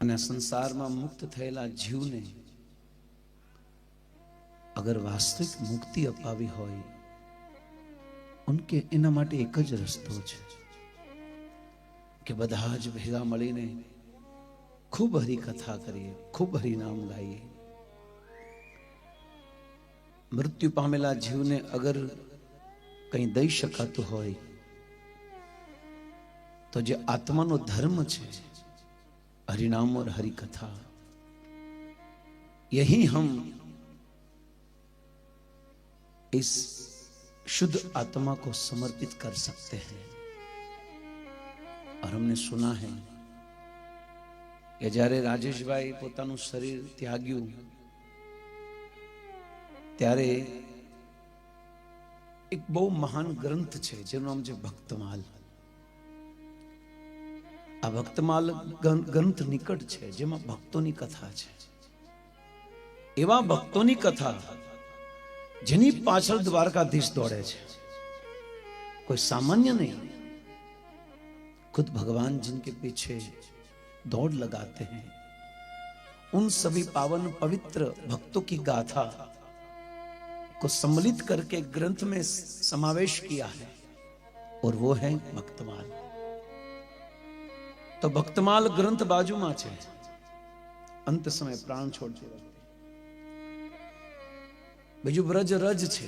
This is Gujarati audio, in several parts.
અને સંસારમાં મુક્ત થયેલા જીવને અગર વાસ્તવિક મુક્તિ અપાવી હોય ઉનકે એના માટે એક જ રસ્તો છે કે બધા જ ભેગા મળીને ખૂબ હરિકથા કરીએ, ખૂબ હરિનામ ગાઈએ. મૃત્યુ પામેલા જીવને અગર કંઈ દઈ શકાતું હોય તો જે આત્માનો ધર્મ છે हरिनाम और हरि कथा, यही हम इस शुद्ध आत्मा को समर्पित कर सकते हैं. और हमने सुना है कि જ્યારે રાજેશભાઈ પોતાનું શરીર ત્યાગ્યું ત્યારે એક બહુ મહાન ગ્રંથ છે જેનું નામ છે ભક્તમાલ. આ ભક્તમાલ ગ્રંથ નિકટ છે જેમાં ભક્તોની કથા છે. એવા ભક્તોની કથા જેની પાછળ દ્વારકાધીશ દોડે છે, कोई सामान्य नहीं, खुद भगवान जिनके पीछे दौड़ लगाते हैं. उन सभी पावन पवित्र भक्तों की गाथा को सम्मिलित करके ग्रंथ में समावेश किया है और वो है भक्तमाल. तो भक्तमाल ग्रंथ बाजूમાં છે. અંત સમય પ્રાણ છોડતી વખતે બીજું વ્રજ રજ છે.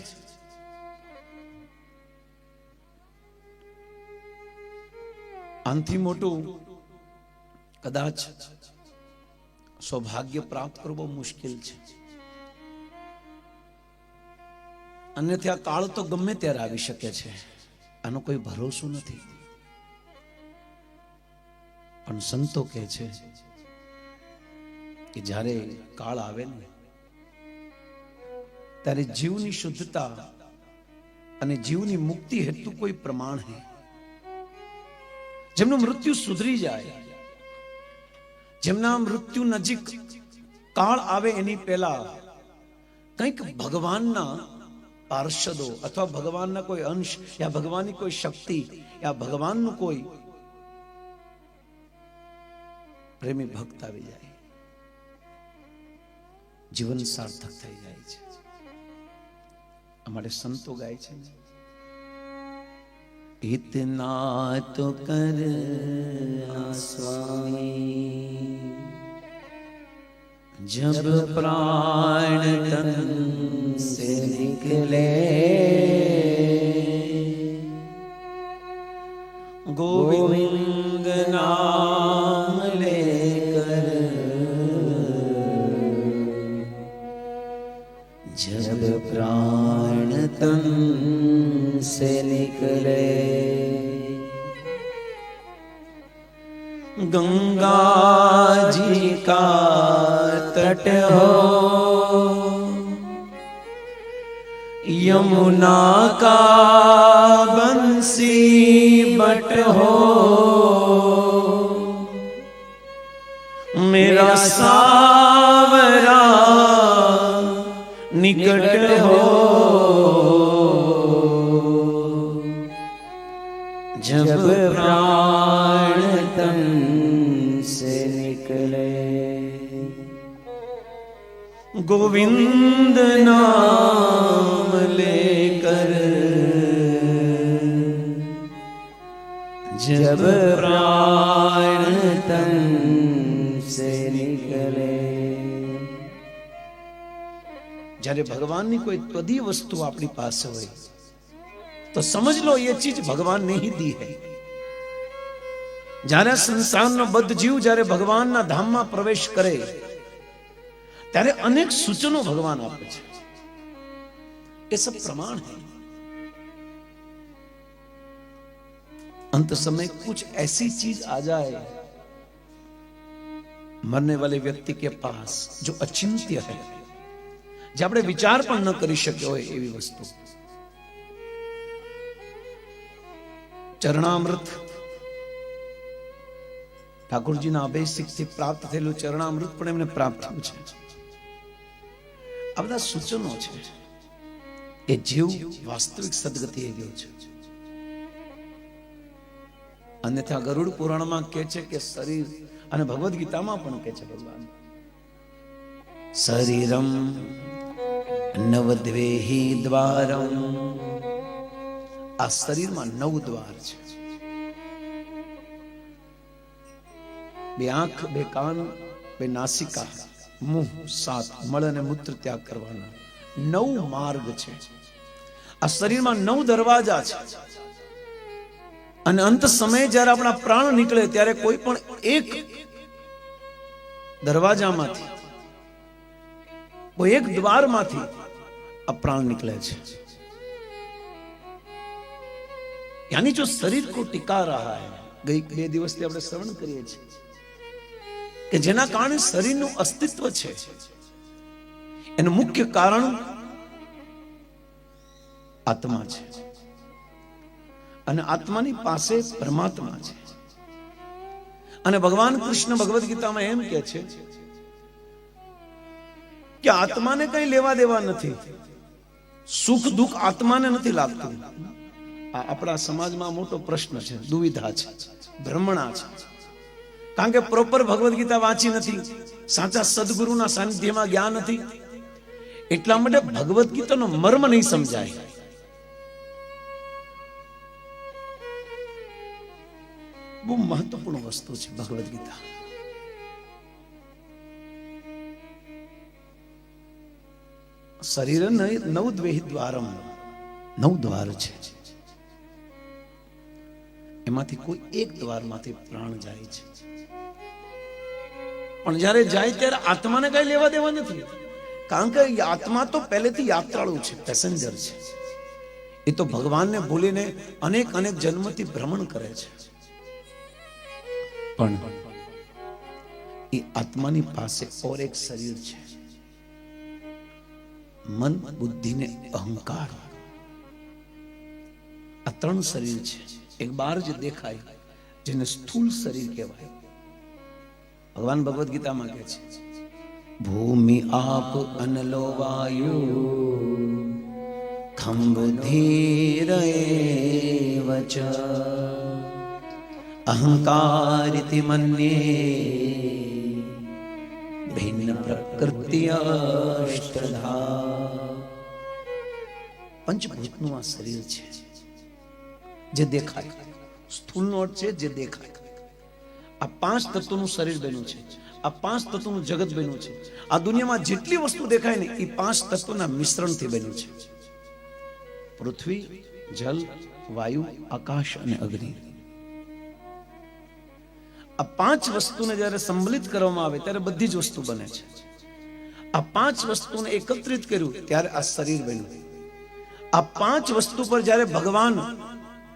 આનથી મોટું કદાચ સૌભાગ્ય પ્રાપ્ત કરવું બહુ મુશ્કેલ છે. અન્યથા કાળ તો ગમે ત્યારે આવી શકે છે, આનો કોઈ ભરોસો નથી. પણ સંતો કહે છે કે જ્યારે કાળ આવે ને ત્યારે જીવની શુદ્ધતા અને જીવની મુક્તિ હેતુ કોઈ પ્રમાણ હે. જેમનું મૃત્યુ સુધરી જાય, જેમના મૃત્યુ નજીક કાળ આવે એની પહેલા કંઈક ભગવાનના પાર્ષદો અથવા ભગવાનના કોઈ અંશ યા ભગવાનની કોઈ શક્તિ યા ભગવાનનું કોઈ પ્રેમી ભક્ત આવી જાય, જીવન સાર્થક થઈ જાય છે. અમારે સંતો ગાય છે, इतना तो कर स्वामी जब प्राण तन से निकले, गोविंद नाम लेकर जब प्राण तन से निकले, गंगा जी का तट हो, यमुना का बंसी बट हो, मेरा सावरा निकट हो, जब प्राण तन से निकले, गोविंद नाम लेकर जब प्राण तन से निकले. જ્યારે ભગવાનની કોઈ ત્વદી વસ્તુ આપણી પાસે હોય तो समझ लो ये चीज भगवान ने ही दी है. જ્યારે સંસારનો બદ્ધ જીવ જ્યારે ભગવાનના ધામમાં પ્રવેશ કરે ત્યારે અનેક સૂચનો ભગવાન આપે છે. ये सब प्रमाण है. अंत समय कुछ ऐसी चीज आ जाए मरने वाले व्यक्ति के पास जो अचिंत्य है, જે આપણે વિચાર પણ ન કરી શક્યો હોય એવી વસ્તુ. ચરણામૃત ઠાકોરજીના અભિષેકથી પ્રાપ્ત થયેલું ચરણામૃત પણ એમને પ્રાપ્ત થયું છે. આ બધા સૂચનો છે. એ જીવ વાસ્તવિક સદગતિએ ગયો છે. અન્યથા ગરુડ પુરાણમાં કહે છે કે શરીર અને ભગવદ્ ગીતામાં પણ કહે છે ભગવાન, શરીરમ નવદ્વેહી દ્વારમ. આ શરીરમાં 9 દ્વાર છે. 2 આંખ, 2 કાન, 2 નાસિકા, મુખ, 7 મળ અને મૂત્ર ત્યાગ કરવાના. 9 માર્ગ છે. આ શરીરમાં 9 દરવાજા છે. અને અંત સમયે જ્યારે આપણા પ્રાણ નીકળે ત્યારે કોઈ પણ એક દરવાજામાંથી, કોઈ એક દ્વારમાંથી આ પ્રાણ નીકળે છે. યાની જો શરીર કો ટિકા રહા હૈ, ગઈ 2 દિવસથી આપણે શ્રવણ કરીએ છીએ કે જેના કારણે શરીરનું અસ્તિત્વ છે, એનું મુખ્ય કારણ આત્મા છે. અને આત્માની પાસે પરમાત્મા છે. અને ભગવાન કૃષ્ણ ભગવદ્ ગીતામાં એમ કહે છે કે આત્માને કઈ લેવા દેવા નથી. સુખ દુઃખ આત્માને નથી લાગતું. આ આપણા સમાજમાં મોટો પ્રશ્ન છે, દુવિધા છે, ભ્રમણા છે. કારણ કે પ્રોપર ભગવદ્ ગીતા વાંચી નથી, સાચા સદગુરુના સાનિધ્યમાં ગયા નથી, એટલા માટે ભગવદ્ ગીતાનો મર્મ નહીં સમજાય. બહુ મહત્વપૂર્ણ વસ્તુ છે ભગવદ્ ગીતા. શરીર 9 દ્વેહી દ્વારમ, 9 દ્વાર છે. એમાંથી કોઈ એક દ્વારમાંથી પ્રાણ જાય છે. પણ જ્યારે જાય ત્યારે આત્માને કઈ લેવા દેવા નથી. કારણ કે આત્મા તો પહેલેથી યાત્રાળુ છે, પેસેન્જર છે. એ તો ભગવાનને ભૂલીને અનેક જન્મથી ભ્રમણ કરે છે. પણ એ આત્માની પાસે ઓર એક શરીર છે, મન, બુદ્ધિ ને અહંકાર. આ 3 શરીર છે. એક બહાર જે દેખાય જેને સ્થૂલ શરીર કહેવાય. ભગવાન ભગવદ્ ગીતામાં કહે છે, ભૂમિ આપ અનલો વાયુ ખમ બુદ્ધિ વચ અહંકારિતિ મન્યે ભિન્ન પ્રકૃતિ અષ્ટધા. પંચભૂતનું આ શરીર છે જે દેખાય. સ્થૂળનો અર્થ છે જે દેખાય. આ 5 તત્વોનું શરીર બન્યું છે. આ 5 તત્વોનું જગત બન્યું છે. આ દુનિયામાં જેટલી વસ્તુ દેખાય ને એ 5 તત્વોના મિશ્રણથી બન્યું છે. પૃથ્વી, જલ, વાયુ, આકાશ અને અગ્નિ. આ 5 વસ્તુને જ્યારે સંબલિત કરવામાં આવે ત્યારે બધી જ વસ્તુ બને છે. આ 5 વસ્તુને એકત્રિત કર્યું ત્યારે આ શરીર બન્યું. આ 5 વસ્તુ પર જ્યારે ભગવાન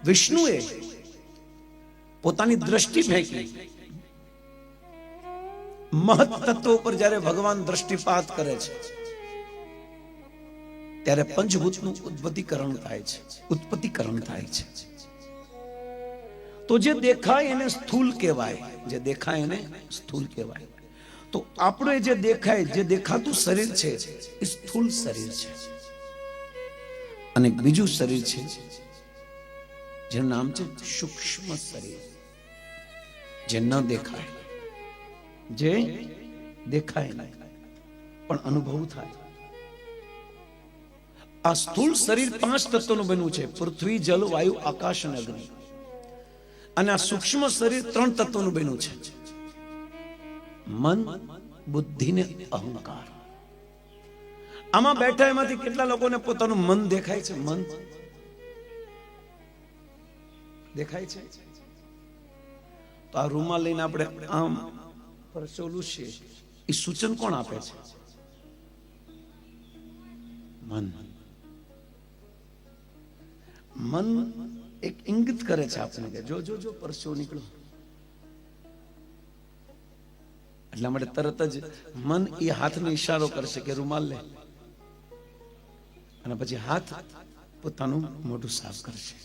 વિષ્ણુએ પોતાની દ્રષ્ટિ ફેંકી, મહત તત્વો પર જ્યારે ભગવાન દ્રષ્ટિપાત કરે છે ત્યારે પંચભૂતનું ઉત્પત્તિકરણ થાય છે. તો જે દેખાય એને સ્થૂલ કહેવાય. જે દેખાય એને સ્થૂલ કહેવાય. તો આપણું જે દેખાય, જે દેખાતું શરીર છે એ સ્થૂલ શરીર છે. અને બીજું શરીર છે જેનું નામ છે સૂક્ષ્મ શરીર, જે ન દેખાય, જે દેખાય નહીં પણ અનુભવ થાય. આ સ્થૂળ શરીર 5 તત્વોનું બન્યું છે, પૃથ્વી, જલ, વાયુ, આકાશ અને અગ્નિ. અને આ સૂક્ષ્મ શરીર 3 તત્વોનું બન્યું છે, મન, બુદ્ધિ ને અહંકાર. આમાં બેઠા એમાંથી કેટલા લોકોને પોતાનું મન દેખાય છે? મન દેખાય છે? તો આ રૂમાલ લઈને આપણે આમ પરસોલું છે, એ સૂચન કોણ આપે છે? મન. મન એક ઇંગિત કરે છે આપણે કે જો જો જો પરસેવો નીકળો. એટલા માટે તરત જ મન એ હાથને ઈશારો કરશે કે રૂમાલ લે, અને પછી હાથ પોતાનું મોઢું સાફ કરશે.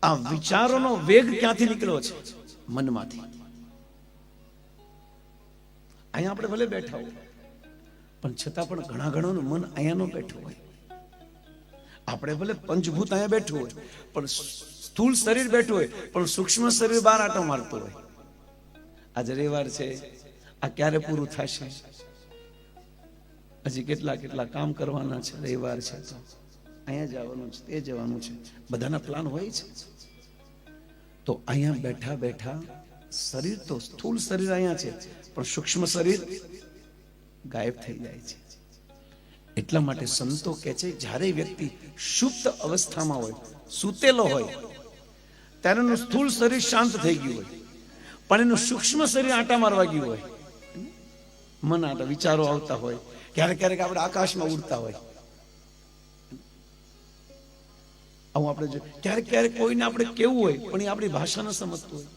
આ વિચારોનો વેગ ક્યાંથી નીકળ્યો છે? મનમાંથી. અહીંયા આપણે ભલે બેઠા હોય પણ છતાં પણ ઘણા ઘણાનું મન અહીંયા નો બેઠું હોય. આપણે ભલે પંચભૂત અહીંયા બેઠું હોય પણ સ્થૂળ શરીર બેઠું હોય પણ સૂક્ષ્મ શરીર બહાર આટો મારતું હોય. આજે રવિવાર છે, આ ક્યારે પૂરું થશે? હજી કેટલા કામ કરવાના છે. રવિવાર છે તો અહીંયા જવાનું છે, તે જવાનું છે, બધાના પ્લાન હોય છે. તો અહીંયા બેઠા બેઠા શરીર તો સ્થૂળ શરીર અહીંયા છે પણ સૂક્ષ્મ શરીર ગાયબ થઈ જાય છે. એટલા માટે સંતો કહે છે જ્યારે વ્યક્તિ સુપ્ત અવસ્થામાં હોય, સૂતેલો હોય, ત્યારે એનું સ્થૂળ શરીર શાંત થઈ ગયું હોય પણ એનું સૂક્ષ્મ શરીર આંટા મારવા ગયું હોય, મન આંટા વિચારો આવતા હોય, ક્યારેક આપણે આકાશમાં ઉડતા હોય. આવું આપણે ક્યારેક કોઈને આપણે કેવું હોય પણ એ આપણી ભાષા ન સમજતું હોય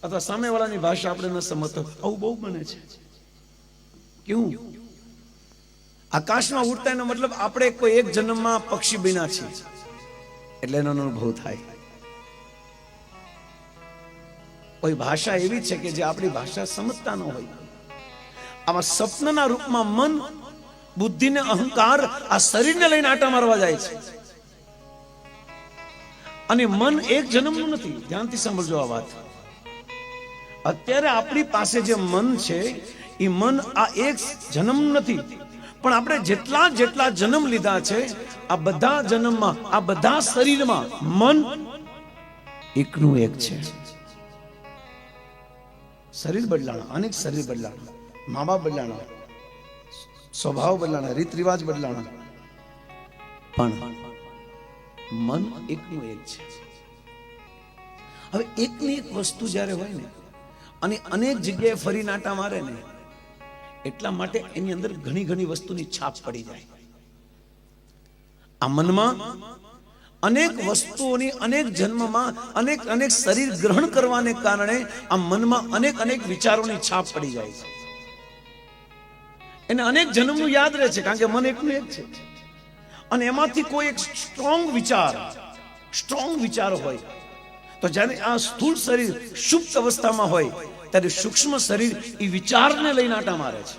અથવા સામેવાળાની ભાષા આપણે ન સમજતો, આવું બહુ બને છે. કેવું આકાશમાં ઉડતા એનો મતલબ આપણે કોઈ એક જન્મમાં પક્ષી બન્યા છીએ એટલે એનો અનુભવ થાય. કોઈ ભાષા એવી છે કે જે આપણી ભાષા સમજતા ન હોય. આમાં સ્વપ્નના રૂપમાં મન, બુદ્ધિ ને અહંકાર આ શરીરને લઈને આટા મારવા જાય છે. અને મન એક જન્મનું નથી. ધ્યાનથી સાંભળજો આ વાત. અત્યારે આપણી પાસે જે મન છે એ મન આ એક જન્મ નથી પણ આપણે જેટલા જન્મ લીધા છે આ બધા જન્મમાં, આ બધા શરીરમાં મન એકનું એક છે. શરીર બદલાણા, અનેક શરીર બદલાણા, મા બાપ બદલાણા, સ્વભાવ બદલાણા, રીત રિવાજ બદલાણા, પણ મન એકનું એક છે. હવે એકની એક વસ્તુ જ્યારે હોય ને અને અનેક જગ્યાએ ફરી નાટા મારે ને એટલા માટે એની અંદર ઘણી વસ્તુની છાપ પડી જાય. આ મનમાં અનેક વસ્તુઓની અનેક જન્મમાં અનેક શરીર ગ્રહણ કરવાને કારણે આ મનમાં અનેક વિચારોની છાપ પડી જાય છે. એને અનેક જન્મનું યાદ રહે છે કારણ કે મન એકનું એક છે. અને એમાંથી કોઈ એક સ્ટ્રોંગ વિચાર હોય તો જ્યારે આ સ્થૂળ શરીર સુપ્ત અવસ્થામાં હોય ત્યારે સૂક્ષ્મ શરીર એ વિચારને લઈને આટા મારે છે.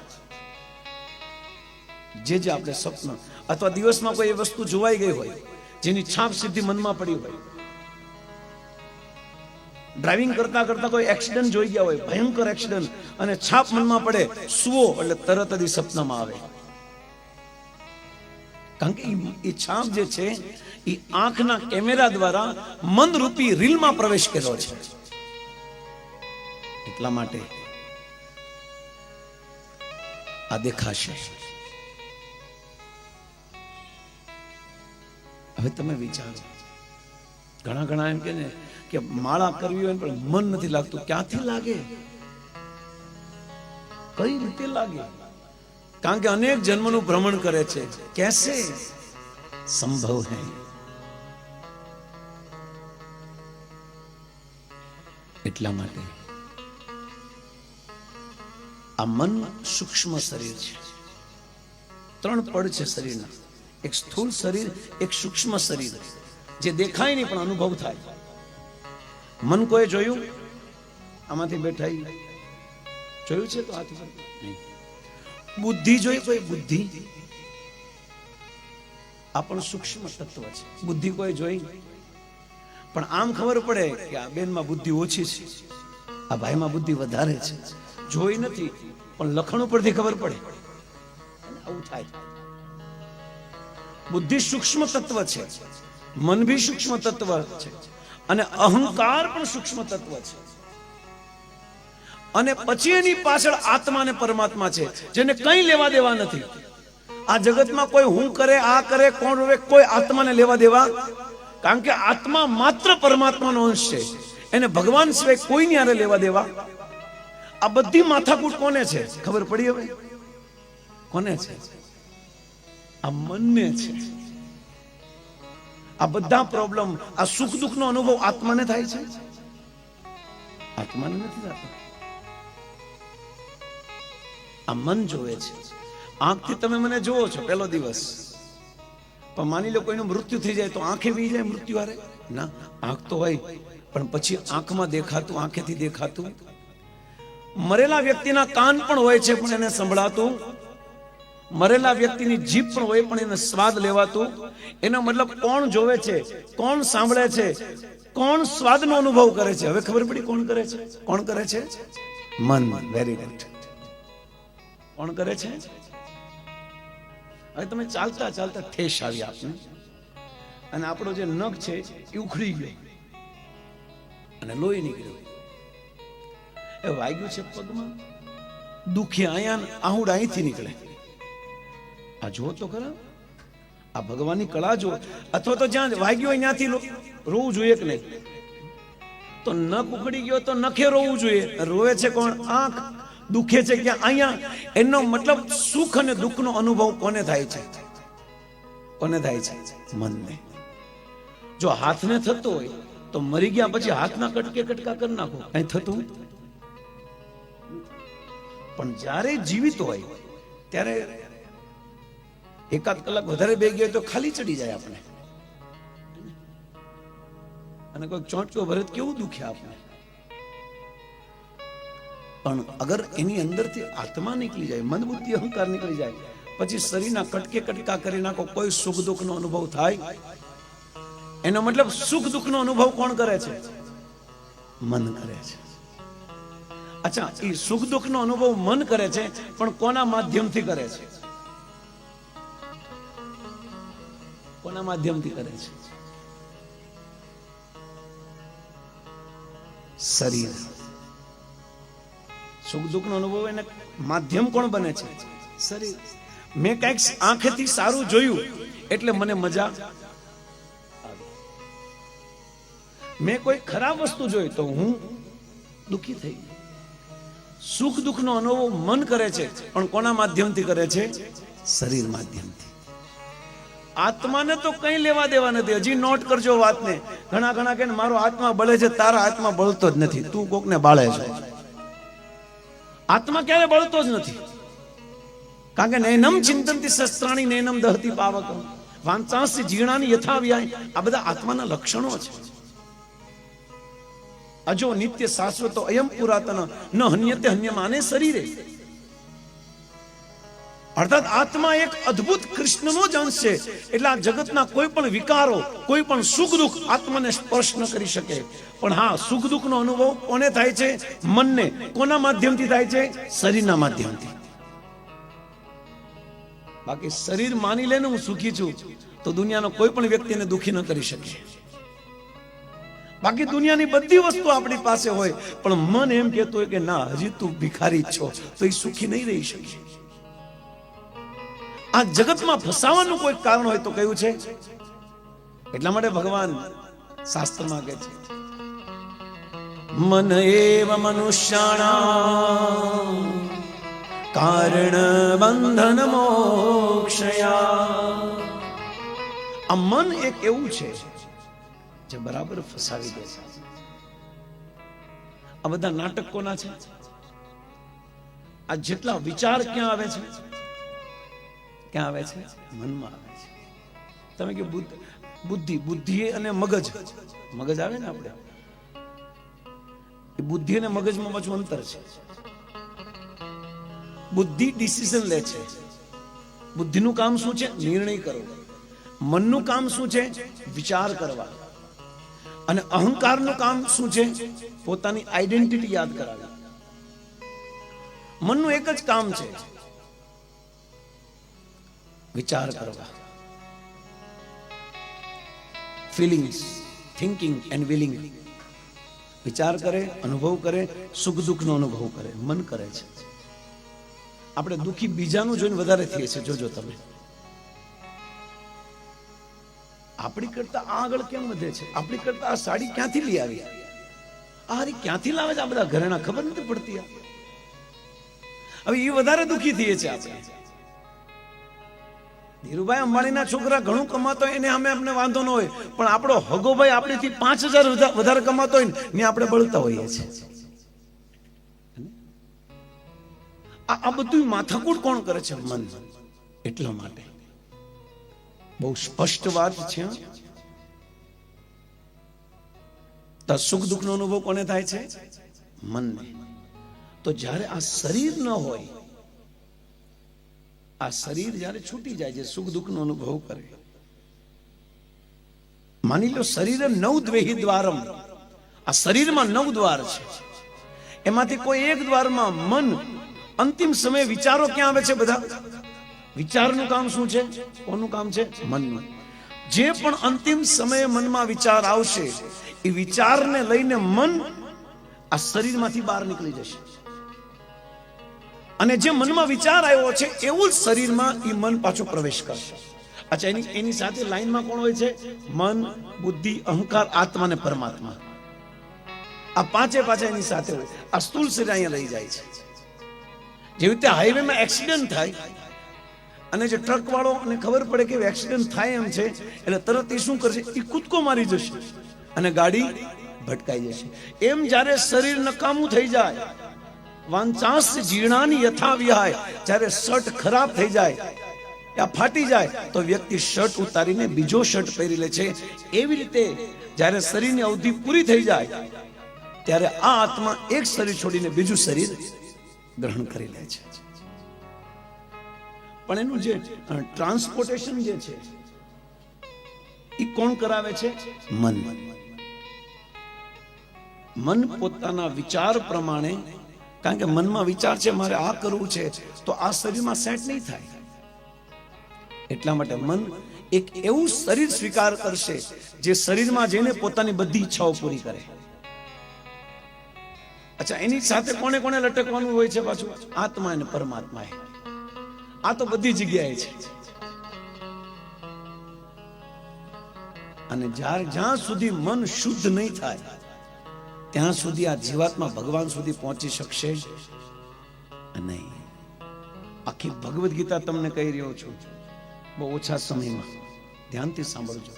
જે આપણે સ્વપ્ન અથવા દિવસમાં કોઈ વસ્તુ જોવાઈ ગઈ હોય જેની છાપ સીધી મનમાં પડી હોય, ડ્રાઇવિંગ કરતા કોઈ એક્સિડન્ટ જોઈ ગયા હોય, ભયંકર એક્સિડન્ટ, અને છાપ મનમાં પડે, સુવો એટલે તરત જ સપનામાં આવે. કારણ કે એ છાપ જે છે એ આંખના કેમેરા દ્વારા મનરૂપી રીલમાં પ્રવેશ કર્યો છે. એટલા માટે આ દેખાશે. હવે તમે વિચારો, ઘણા એમ કે માળા કરવી હોય પણ મન નથી લાગતું. ક્યાંથી લાગે? કઈ રીતે લાગે? કારણ કે અનેક જન્મનું ભ્રમણ કરે છે. કેસે સંભવ હૈ? એટલા માટે આ મન સૂક્ષ્મ શરીર છે. ત્રણ પડ છે શરીરના, એક સ્થૂળ શરીર, એક સૂક્ષ્મ શરીર જે દેખાય નહીં પણ અનુભવ થાય. મન કોઈ જોયું? આમાંથી બેઠા જોયું છે તો હાથ નહીં. બુદ્ધિ જોઈ કોઈ? બુદ્ધિ આ પણ સૂક્ષ્મ તત્વ છે. બુદ્ધિ કોઈ જોઈ? પણ આમ ખબર પડે કે આ બેનમાં બુદ્ધિ ઓછી છે, આ ભાઈમાં બુદ્ધિ વધારે છે. જોઈ નથી પણ લખણ ઉપરથી ખબર પડે. આવું થાય. બુદ્ધિ સૂક્ષ્મ તત્વ છે, મન ભી સૂક્ષ્મ તત્વ છે, અને અહંકાર પણ સૂક્ષ્મ તત્વ છે. અને પછી એની પાછળ આત્મા અને પરમાત્મા છે જેને કંઈ લેવા દેવા નથી. આ જગતમાં કોઈ હું કરે, આ કરે, કોણ રોવે, કોઈ આત્માને લેવા દેવા. કારણ કે આત્મા માત્ર પરમાત્માનો અંશ છે, એને ભગવાન સિવાય કોઈની હારે લેવા દેવા. આ બધી માથાકૂટ કોને છે ખબર પડી? હવે કોને છે? આ મનને છે. આ બધા પ્રોબ્લેમ, આ સુખ દુઃખનો અનુભવ આત્માને થાય છે, આત્માને નથી થતો. આ મન જોવે છે. આંખથી તમે મને જોવો છો પહેલો દિવસ, પણ માની લો કોઈનું મૃત્યુ થઈ જાય તો આંખે વી જાય મૃત્યુ હારે? ના, આંખ તો હોય પણ પછી આંખમાં દેખાતું, આંખેથી દેખાતું. મરેલા વ્યક્તિના કાન પણ હોય છે પણ એને સંભળાતું. મરેલા વ્યક્તિની જીભ પણ હોય પણ એને સ્વાદ લેવાતું. એનો મતલબ કોણ જોવે છે, કોણ સાંભળે છે, કોણ સ્વાદનો અનુભવ કરે છે? હવે ખબર પડી કોણ કરે છે? કોણ કરે છે? મન. Very good. કોણ કરે છે? હવે તમે ચાલતા ચાલતા ઠેસ આવી આપને, અને આપણો જે નખ છે એ ઉખડી ગયો અને લોહી નીકળ્યું. એ વાગ્યું છે પગમાં, દુખી અહીંયા, આહુડ અહીંથી નીકળે. આ જો તો ખરા, આ ભગવાનની કળા જો. અથવા તો જ્યાં વાગ્યું હોય ત્યાંથી રોવું જોઈએ કે નહીં? તો નખ ઉખડી ગયો તો નખે રોવું જોઈએ. રોવે છે કોણ? આંખ. દુખે છે ક્યાં? અહીંયા. એનો મતલબ સુખ અને દુઃખનો અનુભવ કોને થાય છે? કોને થાય છે? મનને. જો હાથને થતો હોય તો મરી ગયા પછી હાથના કટકે કટકા કરી નાખો, કઈ થતું. પણ જ્યારે જીવિત હોય ત્યારે એકાદ કલાક વધારે બે ગયો તો ખાલી ચડી જાય આપણે, અને કોઈ ચોંટકો ભરે કેવું દુખે આપણે. પણ અગર એની અંદરથી આત્મા નીકળી જાય, મન બુદ્ધિ અહંકાર નીકળી જાય, પછી શરીરના કટકે કટકા કરી નાખો, કોઈ સુખ દુઃખ નો અનુભવ થાય. એનો મતલબ સુખ દુઃખ નો અનુભવ કોણ કરે છે? મન કરે છે. અચ્છા, એ સુખ દુઃખ નો અનુભવ મન કરે છે, પણ કોના માધ્યમથી કરે છે? કોના માધ્યમથી કરે છે? શરીર. સુખ દુઃખ નો અનુભવ એને માધ્યમ કોણ બને છે? શરીર. મેં કઈક આંખથી સારું જોયું એટલે મને મજા આવી. મેં કોઈ ખરાબ વસ્તુ જોઈ તો હું દુઃખી થઈ ગયો. સુખ દુઃખ નો અનુભવ મન કરે છે, પણ કોના માધ્યમથી કરે છે? શરીર માધ્યમથી. આત્માને તો કઈ લેવા દેવા નથી. હજી નોટ કરજો વાતને. ઘણા કે મારો આત્મા બળે છે, તારા આત્મા બળતો જ નથી, તું કોકને બાળે છે. આત્મા ક્યારે બળતો જ નથી. કારણ કે નૈનમ ચિંતનથી શસ્ત્રાણી નૈનમ દહતી પાવકમ વાંચાંસી જીર્ણાની યથા વ્યાય. આ બધા આત્માના લક્ષણો છે. અજો નિત્ય શાશ્વતો અયમ પુરાતન ન હન્યતે હન્યમાને શરીરે. અર્થાત આત્મા એક અદ્ભુત કૃષ્ણનો જ અંશ છે. એટલે આ જગતના કોઈ પણ વિકારો, કોઈ પણ સુખ દુઃખ આત્માને સ્પર્શ ન કરી શકે. પણ હા, સુખ દુઃખ નો અનુભવ કોને થાય છે? મનને. કોના માધ્યમથી થાય છે? શરીરના માધ્યમથી. બાકી શરીર માની લે ને હું સુખી છું, તો દુનિયાનો કોઈ પણ વ્યક્તિને દુઃખી ન કરી શકે. બાકી દુનિયાની બધી વસ્તુ આપણી પાસે હોય, પણ મન એમ કહેતું હોય કે ના, હજી તું ભિખારી છો, તો એ સુખી નહીં રહી શકે. આ જગતમાં ફસાવાનું કોઈ કારણ હોય તો કયું છે? એટલા માટે ભગવાન શાસ્ત્રમાં કહે છે, મન એવ મનુષ્યાણામ કારણ બંધન મોક્ષયા. આ મન એક એવું છે જે બરાબર ફસાવી દે છે. આ બધા નાટક કોના છે? આ જેટલા વિચાર ક્યાં આવે છે? ક્યાં આવે છે? મનમાં આવે છે. તમે કે બુદ્ધિ અને મગજ આવે ને આપણે, એ બુદ્ધિ અને મગજમાં પાછું અંતર છે. બુદ્ધિ ડિસિઝન લે છે. બુદ્ધિનું કામ શું છે? નિર્ણય કરવો. મનનું કામ શું છે? વિચાર કરવા. અને અહંકારનું કામ શું છે? પોતાની આઈડેન્ટિટી યાદ કરાવી. મનનું એક જ કામ છે, વિચાર કરવા. Feelings, thinking and willing. વિચાર કરે, અનુભવ કરે, સુખ દુઃખ નો અનુભવ કરે. મન કરે છે. આપણે દુઃખી બીજાનું જોઈને વધારે થઈએ છીએ. જોજો તમે, આપણી કરતા આગળ કેમ વધે છે? આપણી કરતા આ સાડી ક્યાંથી લઈ આવી? આ હારી ક્યાંથી લાવે છે? આ બધા ઘરેણા ખબર નથી પડતી. હવે એ વધારે દુઃખી થઈએ છે આપણે. ધીરુભાઈ અંબાણીના છોકરા ઘણું કમાતો હોય એને અમને વાંધો ન હોય, પણ આપણો હગોભાઈ આપણીથી 5,000 વધારે કમાતો હોય ને આપણે બળતા હોઈએ છીએ. આ બધું માથાકૂટ કોણ કરે છે? મન. એટલા માટે બહુ સ્પષ્ટ વાત છે. તો સુખ દુઃખ નો અનુભવ કોને થાય છે? મનને. તો જ્યારે આ શરીર ન હોય, આ શરીર જ્યારે છૂટી જાય છે, સુખ દુઃખ નો અનુભવ કરે, માની લો શરીર 9 દ્વેહી દ્વારમ, આ શરીરમાં 9 દ્વાર છે, એમાંથી કોઈ એક દ્વારમાં મન, અંતિમ સમયે વિચારો ક્યાં આવે છે? બધા વિચારનું કામ શું છે? કોનું કામ છે? મનનું. જે પણ અંતિમ સમયે મનમાં વિચાર આવશે એ વિચારને લઈને મન આ શરીરમાંથી બહાર નીકળી જશે, અને જે મનમાં વિચાર આવ્યો છે એવું જ શરીરમાં એ મન પાછો પ્રવેશ કરશે. અચ્છા, એની સાથે લાઈનમાં કોણ હોય છે? મન, બુદ્ધિ, અહંકાર, આત્મા ને પરમાત્મા. આ પાંચે એની સાથે હોય. આ સ્થૂળ શરીર અહીંયા લઈ જાય છે. જેવી રીતે હાઈવેમાં એક્સિડન્ટ થાય અને જે ટ્રક વાળો ને ખબર પડે કે એક્સિડન્ટ થાય એમ છે, એટલે તરત એ શું કરશે? એ કૂદકો મારી જશે અને ગાડી ભટકાઈ જશે. એમ જ્યારે શરીર નકામું થઈ જાય, વાંચાંસ જીર્ણાની યથા વિહાય, જ્યારે શર્ટ ખરાબ થઈ જાય, ફાટી જાય, તો વ્યક્તિ શર્ટ ઉતારીને બીજો શર્ટ પહેરી લે છે. એવી રીતે જ્યારે શરીરની અવધિ પૂરી થઈ જાય ત્યારે આ આત્મા એક શરીર છોડીને બીજું શરીર ગ્રહણ કરી લે છે. પણ એનું જે ટ્રાન્સપોર્ટેશન જે છે એ કોણ કરાવે છે? મન. મન પોતાના વિચાર પ્રમાણે, કારણ કે મનમાં વિચાર છે મારે આ કરવું છે, તો આ શરીરમાં સેટ નહીં થાય. એટલા માટે મન એક એવું શરીર સ્વીકાર કરશે જે શરીરમાં જઈને પોતાની બધી ઈચ્છાઓ પૂરી કરે. અચ્છા, એની સાથે કોને કોને લટકવાનું હોય છે પાછું? આત્મા અને પરમાત્મા. આ તો બધી જગ્યાએ છે. અને જ્યાં સુધી મન શુદ્ધ નહીં થાય ત્યાં સુધી આ જીવાત્મા ભગવાન સુધી પહોંચી શકશે નહીં. આખી ભગવદ ગીતા તમને કહી રહ્યો છું બહુ ઓછા સમયમાં, ધ્યાનથી સાંભળજો.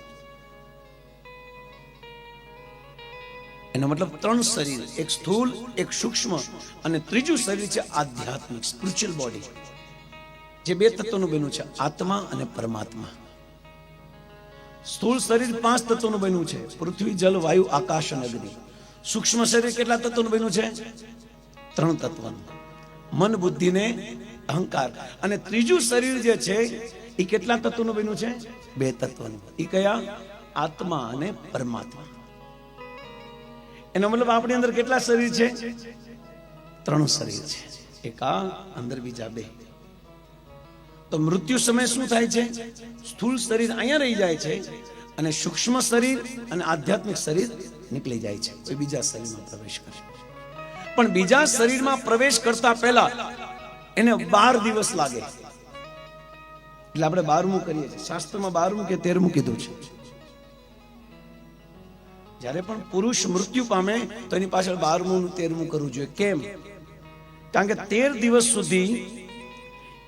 એનો મતલબ 3 શરીર, એક સ્થૂળ, એક સૂક્ષ્મ અને ત્રીજું શરીર છે આધ્યાત્મિક, સ્પિરિચ્યુઅલ બોડી, જે 2 તત્વોનું બન્યું છે, આત્મા અને પરમાત્મા. સ્થૂળ શરીર 5 તત્વોનું બન્યું છે, પૃથ્વી, જલ, વાયુ, આકાશ અને અગ્નિ. સૂક્ષ્મ શરીર કેટલા તત્વોનું બન્યું છે? 3 તત્વોનું, મન, બુદ્ધિ ને અહંકાર. અને ત્રીજું શરીર જે છે એ કેટલા તત્વોનું બન્યું છે? 2 તત્વોનું. એ કયા? આત્મા અને પરમાત્મા. એનો મતલબ આપણી અંદર કેટલા શરીર છે? 3 શરીર છે. એક આ અંદર, બીજા 2. તો મૃત્યુ સમય શું થાય છે? સ્થૂળ શરીર અહીંયા રહી જાય છે અને સૂક્ષ્મ શરીર અને આધ્યાત્મિક શરીર નીકળી જાય છે, કોઈ બીજા શરીરમાં પ્રવેશ કરે. પણ બીજા શરીરમાં પ્રવેશ કરતા પહેલા એને 12 દિવસ લાગે. એટલે આપણે 12મું કરીએ છીએ. શાસ્ત્રમાં 12મું કે 13મું કીધું છે. જ્યારે પણ પુરુષ મૃત્યુ પામે તો એની પાછળ 12મું 13મું કરવું જોઈએ. કેમ? કારણ કે 13 દિવસ સુધી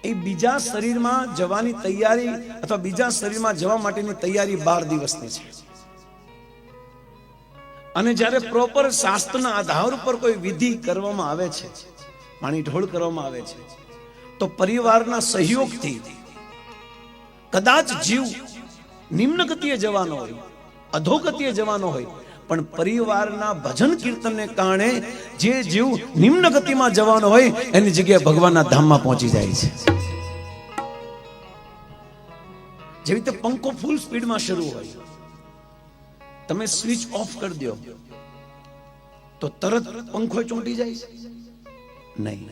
એ બીજા શરીરમાં જવાની તૈયારી અથવા બીજા શરીરમાં જવા માટેની તૈયારી 12 દિવસની છે. અને જ્યારે પ્રોપર શાસ્ત્રના આધાર ઉપર કોઈ વિધિ કરવામાં આવે છે, પાણી ઢોળ કરવામાં આવે છે, તો પરિવારના સહયોગથી કદાચ જીવ નિમ્ન ગતિએ જવાનો હોય, અધોગતિએ જવાનો હોય, પણ પરિવારના ભજન કીર્તનને કારણે જે જીવ નિમ્ન ગતિમાં જવાનો હોય એની જગ્યાએ ભગવાનના ધામમાં પહોંચી જાય છે. જેવી રીતે પંખો ફૂલ સ્પીડમાં શરૂ હોય, તમે સ્વિચ ઓફ કરી દો તો તરત પંખો ચોંટી જાય નહીં.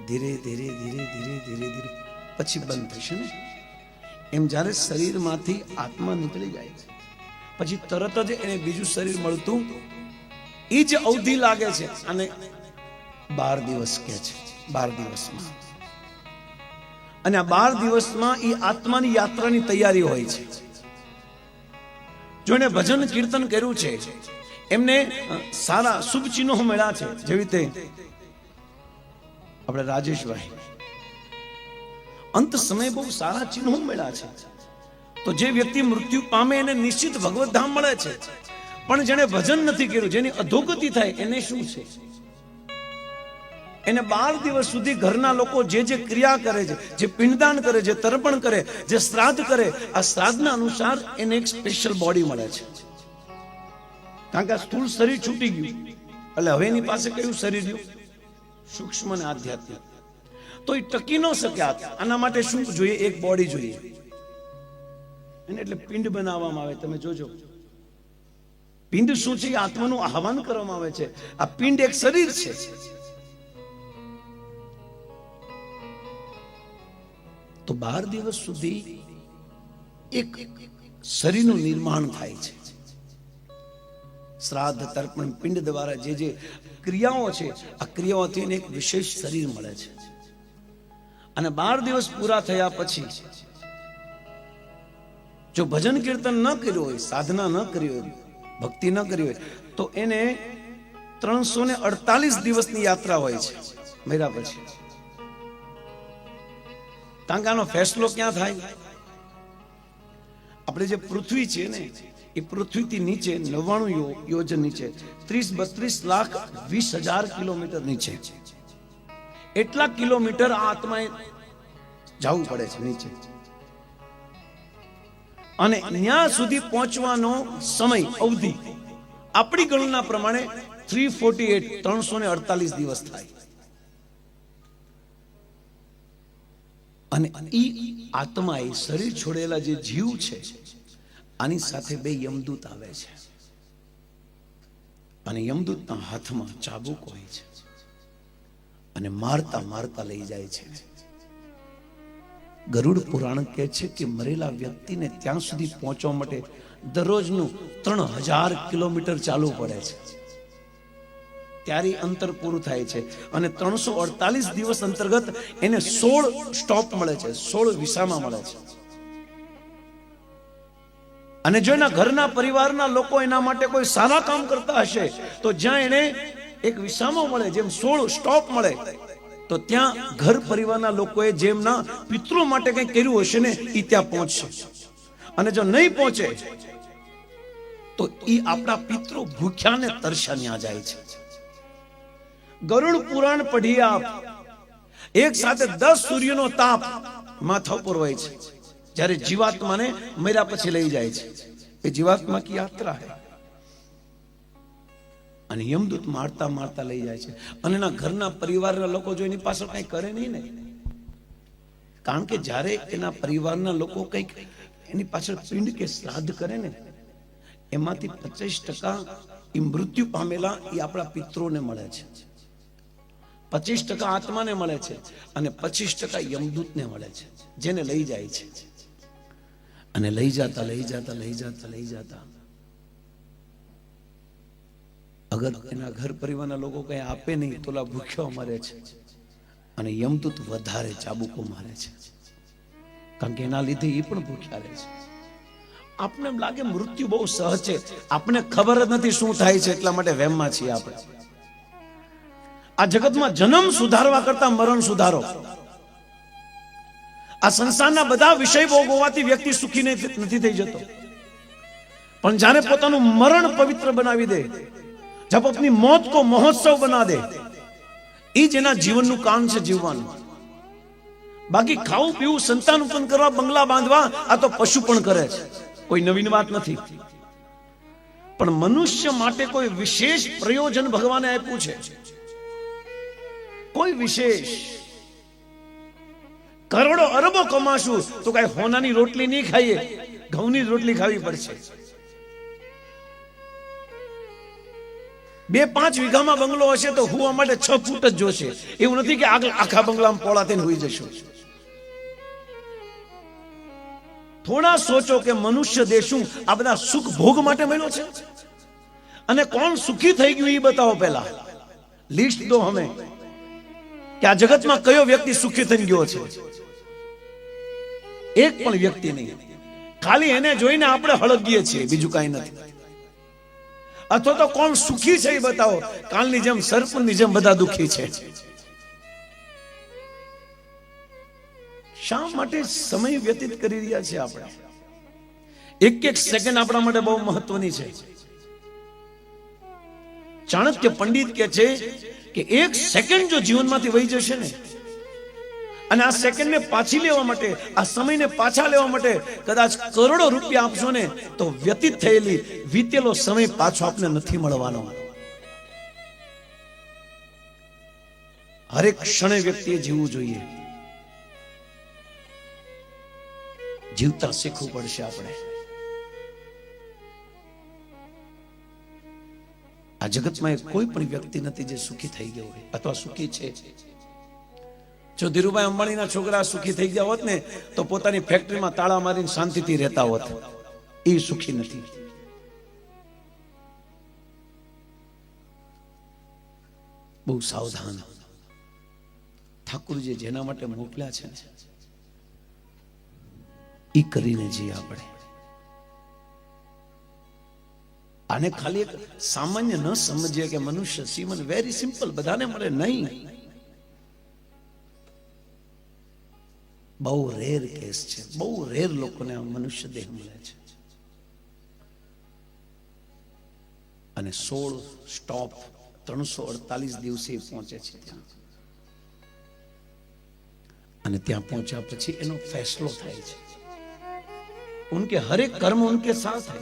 ધીરે ધીરે ધીરે ધીરે ધીરે ધીરે પછી બંધ થશે ને. એમ જ્યારે શરીરમાંથી આત્મા નીકળી જાય છે પછી તરત જ એને બીજું શરીર મળતું એ જ અવધિ લાગે છે. અને 12 દિવસ કહે છે. 12 દિવસમાં, અને આ 12 દિવસમાં એ આત્માની યાત્રાની તૈયારી હોય છે. જો એને ભજન કીર્તન કર્યું છે, એમને સારા શુભ ચિહ્નો મળ્યા છે. જેવી રીતે આપણે રાજેશભાઈ અંત સમય બહુ સારા ચિહ્નો મળ્યા છે. તો જે વ્યક્તિ મૃત્યુ પામે એને નિશ્ચિત ભગવત ધામ મળે છે. પણ જેને ભજન નથી કર્યું, જેની અધોગતિ થાય, એને શું છે? એને 12 દિવસ સુધી ઘરના લોકો જે જે ક્રિયા કરે છે, જે પિંડદાન કરે, જે તર્પણ કરે, જે શ્રાદ્ધ કરે, આ શ્રાદ્ધના અનુસાર એને એક સ્પેશિયલ બોડી મળે છે. કારણ કે આ સ્થૂળ શરીર છૂટી ગયું, એટલે હવે એની પાસે કયું શરીર રહ્યું? સૂક્ષ્મ અને આધ્યાત્મિક. તો એ ટકી ન શક્યા. આના માટે શું જોઈએ? એક બોડી જોઈએ. એટલે પિંડ બનાવવામાં આવે. તમે જોજો પિંડ શું છે? આત્માનું આહવાન કરવામાં આવે છે. આ પિંડ એક શરીર છે. તો 12 દિવસ સુધી એક શરીરનું નિર્માણ થાય છે. શ્રાદ્ધ, તર્પણ, પિંડ દ્વારા જે ક્રિયાઓ છે, આ ક્રિયાઓથી એક વિશેષ શરીર મળે છે. અને 12 દિવસ પૂરા થયા પછી જો ભજન કીર્તન ન કર્યું હોય, સાધના ન કરી હોય, ભક્તિ ન કરી હોય, તો એને 348 દિવસની યાત્રા હોય છે મર્યા પછી. તાંગાનો ફેસલો ક્યાં થાય? આપણે જે પૃથ્વી છે ને, એ પૃથ્વીથી નીચે 99 યોજન નીચે 30-32,20,000 કિલોમીટર નીચે, એટલા કિલોમીટર આત્માએ જવું પડે છે નીચે. અને ત્યાં સુધી પહોંચવાનો સમય અવધિ આપણી ગણના પ્રમાણે 348 દિવસ થાય. અને ઈ આત્મા, એ શરીર છોડેલા જે જીવ છે, આની સાથે 2 યમદૂત આવે છે. અને યમદૂતના હાથમાં ચાબુક હોય છે અને મારતા મારતા લઈ જાય છે. ગરુડ પુરાણ કહે છે કે મરેલા વ્યક્તિને ત્યાં સુધી પહોંચવા માટે દરરોજનું 3000 કિલોમીટર ચાલવું પડે છે. ત્યારે અંતર પૂરું થાય છે. અને 348 દિવસ અંતર્ગત એને 16 સ્ટોપ મળે છે, 16 વિસામા મળે છે. અને જો એના ઘરના પરિવારના લોકો એના માટે કોઈ સારા કામ કરતા હશે, તો જ્યાં એને એક વિસામો મળે, જેમ 16 સ્ટોપ મળે, તો ત્યાં ઘર પરિવારના લોકોએ જેમના પિતૃ માટે કંઈ કર્યું હશે ને, એ ત્યાં પહોંચશે. અને જો નહીં પહોંચે તો એ આપણા પિતૃ ભૂખ્યા ને તરસ્યા ન્યા જાય છે. ગરુડ પુરાણ પઢી આપ, એક સાથે 10 સૂર્યનો તાપ માથા ઉપર હોય છે જ્યારે જીવાત્માને મર્યા પછી લઈ જાય છે. એ જીવાત્મા કી યાત્રા હૈ. અને યમદૂત મારતા મારતા લઈ જાય છે. અને એના ઘરના પરિવારના લોકો જો એની પાછળ કઈ કરે નહીં ને, કારણ કે જ્યારે એના પરિવારના લોકો કંઈક એની પાછળ પિંડ કે શ્રાદ્ધ કરે ને, એમાંથી 25% એ મૃત્યુ પામેલા એ આપણા પિતૃને મળે છે, 25% આત્માને મળે છે, અને 25% યમદૂતને મળે છે, જેને લઈ જાય છે. અને લઈ જતા લઈ જતા લઈ જતા લઈ જતા અગર એના ઘર પરિવારના લોકો કઈ આપે નહીં તો ભૂખ્યો મરે છે. અને યમદૂત વધારે ચાબુકો મારે છે, કારણ કે એના લીધે એ પણ ભૂખ્યા રહે છે. આપણે એમ લાગે મૃત્યુ બહુ સહજ છે, આપણે ખબર જ નથી શું થાય છે, એટલા માટે વહેમમાં છીએ આપણે. આ જગતમાં જન્મ સુધારવા કરતા મરણ સુધારો. આ સંસારના બધા વિષય ભોગવવાથી વ્યક્તિ સુખી નથી થઈ જતો, પણ જ્યારે પોતાનું મરણ પવિત્ર બનાવી દે, જબ अपनी मौत को महोत्सव बना दे, એ જ એના જીવનનું કામ છે, જીવવાનું. બાકી ખાવું પીવું, સંતાન ઉત્પન્ન કરવા, બંગલા બાંધવા, આ તો પશુ પણ કરે છે, કોઈ નવીન વાત નથી. પણ મનુષ્ય માટે કોઈ વિશેષ પ્રયોજન ભગવાને આપ્યું છે, કોઈ વિશેષ. કરોડો અરબો કમાશું તો કઈ હોનાની રોટલી નહીં ખાઈએ, ઘઉંની રોટલી ખાવી પડશે. 2-5 વીઘામાં બંગલો હશે તો હુવા માટે 6 ફૂટ જ જોશે. એવું નથી કે આખા બંગલામાં પોળા થઈને હુઈ જશું. થોડા સોચો કે મનુષ્ય દેહ શું આ બધા સુખ ભોગ માટે મળ્યો છે? અને કોણ સુખી થઈ ગયું એ બતાવો. પહેલા લિસ્ટ દો હમે કે આ જગતમાં કયો વ્યક્તિ સુખી થઈ ગયો છે. એક પણ વ્યક્તિ નહીં. ખાલી એને જોઈને આપણે હળગીએ છીએ, બીજું કાંઈ નથી. અથવા તો કોણ સુખી છે એ બતાવો. કાલની જેમ સરપંચની જેમ બધા દુખી છે. શા માટે સમય વ્યતીત કરી રહ્યા છે આપણે? એક સેકન્ડ આપણા માટે બહુ મહત્વની છે. ચાણક્ય પંડિત કહે છે કે 1 સેકન્ડ જો જીવનમાંથી વહી જશે ને, અને આ સેકન્ડને પાછી લેવા માટે, આ સમયને પાછા લેવા માટે કદાચ કરોડો રૂપિયા આપશો ને, તો વ્યતીત થયેલી વીતેલો સમય પાછો આપને નથી મળવાનો. હરેક ક્ષણે વ્યક્તિએ જીવવું જોઈએ. જીવતા શીખવું પડશે આપણે. આ જગતમાં કોઈ પણ વ્યક્તિ નથી જે સુખી થઈ ગયો હોય અથવા સુખી છે. જો ધીરુભાઈ અંબાણીના છોકરા સુખી થઈ ગયા હોત ને તો પોતાની ફેક્ટરીમાં તાળા મારીને શાંતિથી રહેતા હોત. એ સુખી નથી. બહુ સાવધાન. ઠાકુરજી જેના માટે મોકલ્યા છે ને એ કરીને જઈએ આપણે. આને ખાલી એક સામાન્ય ન સમજીએ કે મનુષ્ય જીવન વેરી સિમ્પલ બધાને મળે નહીં. બહુ રેર કેસ છે. બહુ રેર લોકોને મનુષ્ય દેહ મળે છે. અને 16 સ્ટોપ 348 દિવસે પહોંચે છે ત્યાં. અને ત્યાં પહોંચ્યા પછી એનો ફેસલો થાય છે. ઉનકે હરેક કર્મ ઉનકે સાથ है.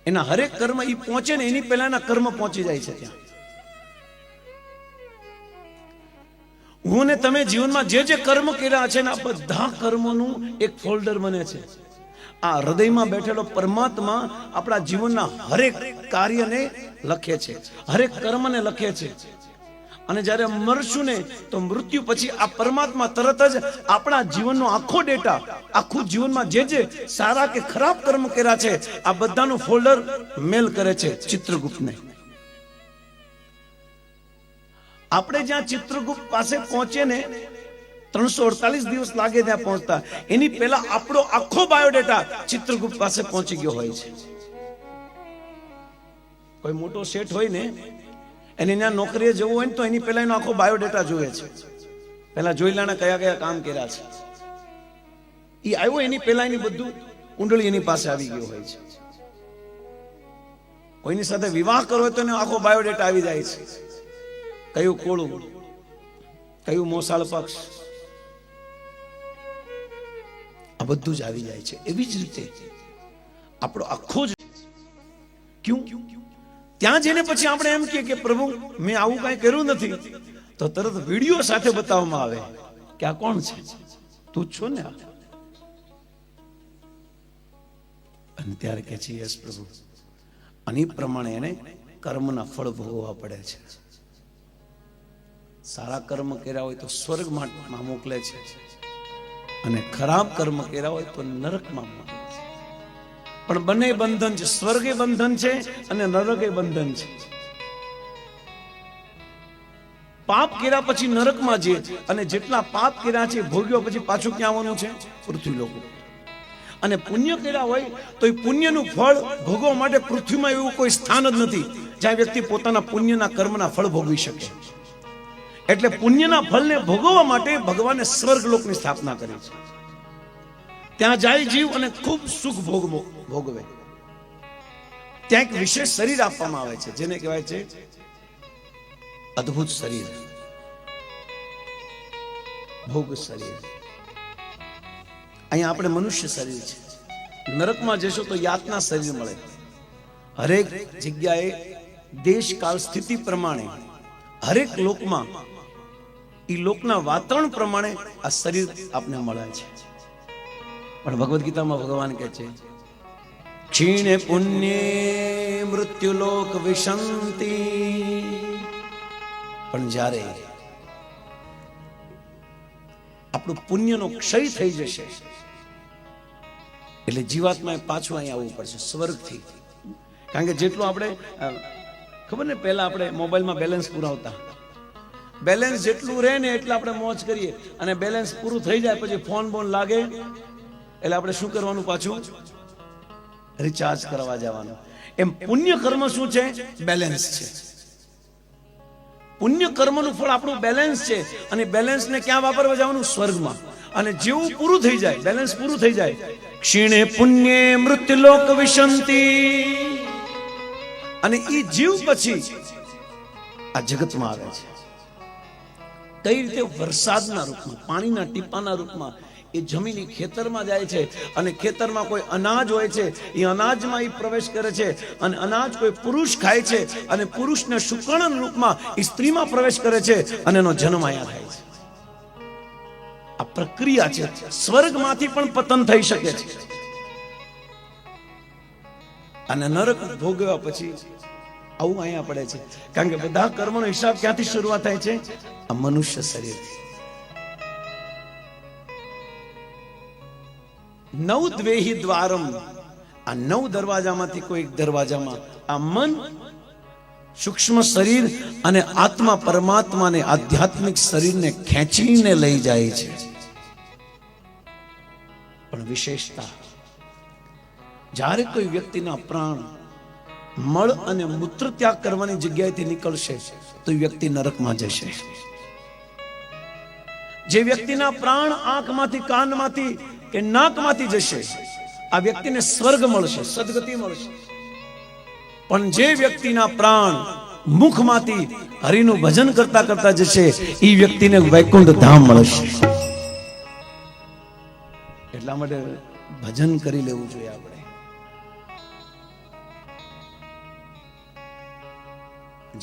એના હરેક કર્મ ઈ પહોંચે ને એની પહેલાના કર્મ પહોંચી જાય છે ત્યાં. હું ને તમે જીવનમાં જે જે કર્મ કર્યા છે ને આ બધા કર્મોનું એક ફોલ્ડર બને છે. આ હૃદયમાં બેઠેલો પરમાત્મા આપણા જીવનના હરેક કાર્યને લખે છે, હરેક કર્મને લખે છે. અને જ્યારે મરશું ને તો મૃત્યુ પછી આ પરમાત્મા તરત જ આપણા જીવનનો આખો ડેટા, આખું જીવનમાં જે જે સારા કે ખરાબ કર્મ કર્યા છે આ બધાનું ફોલ્ડર મેલ કરે છે ચિત્રગુપ્તને. આપણે જ્યાં ચિત્રગુપ્ત પાસે પહોંચે ને 348 દિવસ લાગે ત્યાં પહોંચતા, એની પહેલા આપણો આખો બાયોડેટા ચિત્રગુપ્ત પાસે પહોંચી ગયો હોય છે. કોઈ મોટો શેઠ હોય ને એને ત્યાં નોકરીએ જવું હોય ને તો એની પહેલા એનો આખો બાયોડેટા જોઈએ છે. પહેલા જોઈ લેના કયા કયા કામ કર્યા છે. એ આવ્યો એની પહેલા એની બધું કુંડળી એની પાસે આવી ગયો હોય છે. કોઈની સાથે વિવાહ કરવો હોય તો એનો આખો બાયોડેટા આવી જાય છે. કયું કોળું, કયું મોસાળ પક્ષ, આ બધું જ આવી જાય છે. એવી જ રીતે આપણો આખો જ ક્યું ત્યાં જઈને પછી આપણે એમ કે પ્રભુ મેં આવું કઈ કર્યું નથી, તો તરત વિડીયો સાથે બતાવવામાં આવે કે આ કોણ છે, તું છો ને. અને ત્યારે કે છે યસ પ્રભુ. અને એ પ્રમાણે એને કર્મના ફળ ભોગવવા પડે છે. સારા કર્મ કર્યા હોય તો સ્વર્ગમાં મોકલે છે અને ખરાબ કર્મ કર્યા હોય તો નરકમાં મોકલે છે. પણ બંને બંધન છે. સ્વર્ગે બંધન છે અને નરકે બંધન છે. પાપ કર્યા પછી નરકમાં જઈએ અને જેટલા પાપ કર્યા છે ભોગ્યો પછી પાછું ક્યાં આવવાનું છે? પૃથ્વી લોકો. અને પુણ્ય કર્યા હોય તો એ પુણ્યનું ફળ ભોગવવા માટે પૃથ્વીમાં એવું કોઈ સ્થાન જ નથી જ્યાં વ્યક્તિ પોતાના પુણ્યના કર્મના ફળ ભોગવી શકે. એટલે પુણ્યના ફળને ભોગવવા માટે ભગવાને સ્વર્ગ લોકની સ્થાપના કરી છે. ત્યાં જાય જીવ અને ખૂબ સુખ ભોગવે. ત્યાં એક વિશેષ શરીર આપવામાં આવે છે જેને કહેવાય છે અદ્ભુત શરીર, ભોગ શરીર. અહીંયા આપણે મનુષ્ય શરીર છે. નરકમાં જશો તો યાતના શરીર મળે. હરેક જગ્યાએ દેશ કાળ સ્થિતિ પ્રમાણે હરેક લોકમાં એ લોકના વાતાવરણ પ્રમાણે આ શરીર આપને મળે છે. પણ ભગવદ ગીતામાં ભગવાન કહે છે ક્ષીણે પુણ્યે મૃત્યુલોક વિશંતિ. પણ જ્યારે આપણું પુણ્યનો ક્ષય થઈ જશે એટલે જીવાત્માએ પાછું અહીં આવવું પડશે સ્વર્ગથી. કારણ કે જેટલું આપણે ખબર ને પહેલા આપણે મોબાઈલમાં બેલેન્સ પુરાવતા, બેલેન્સ જેટલું રહે ને એટલે આપણે મોજ કરીએ અને બેલેન્સ પૂરું થઈ જાય પછી ફોન બોન લાગે એટલે આપણે શું કરવાનું? પાછું રિચાર્જ કરવા જવાનું. એમ પુણ્ય કર્મ શું છે? બેલેન્સ છે. પુણ્ય કર્મનું ફળ આપણું બેલેન્સ છે અને બેલેન્સને ક્યાં વાપરવા જવાનું? સ્વર્ગમાં. અને જેવું પૂરું થઈ જાય, બેલેન્સ પૂરું થઈ જાય, ક્ષીણે પુણ્યે મૃત્યુલોક વિશંતિ. અને એ જીવ પછી આ જગતમાં આવે છે. કઈ રીતે? વરસાદના રૂપમાં, પાણીના ટીપાના રૂપમાં એ જમીન ખેતરમાં જાય છે અને ખેતરમાં કોઈ અનાજ હોય છે એ અનાજમાં એ પ્રવેશ કરે છે અને અનાજ કોઈ પુરુષ ખાય છે અને પુરુષને શુક્રણ રૂપમાં એ સ્ત્રીમાં પ્રવેશ કરે છે અને એનો જન્મ અહીંયા થાય છે. આ પ્રક્રિયા છે. સ્વર્ગમાંથી પણ પતન થઈ શકે છે. અને નરક ભોગવ્યા પછી આવું અહીંયા પડે છે. કારણ કે બધા કર્મનો હિસાબ ક્યાંથી શરૂઆત થાય છે? આ મનુષ્ય શરીરથી. 9 દ્વેહી દ્વારમ, આ 9 દરવાજામાંથી કોઈ એક દરવાજામાં આ મન સૂક્ષ્મ શરીર અને આત્મા પરમાત્માને આધ્યાત્મિક શરીરને ખેંચીને લઈ જાય છે. પણ વિશેષતા, જ્યારે કોઈ વ્યક્તિના પ્રાણ મળ અને મૂત્ર ત્યાગ કરવાની જગ્યાએથી નીકળશે તો એ વ્યક્તિ નરકમાં જશે. જે વ્યક્તિના પ્રાણ આંખમાંથી, કાનમાંથી કે નાકમાંથી જશે, આ વ્યક્તિને સ્વર્ગ મળશે, સદગતિ મળશે. પણ જે વ્યક્તિના પ્રાણ મુખમાંથી હરિનું ભજન કરતા કરતા જશે, એ વ્યક્તિને વૈકુંઠ ધામ મળશે. એટલા માટે ભજન કરી લેવું જોઈએ આપણે.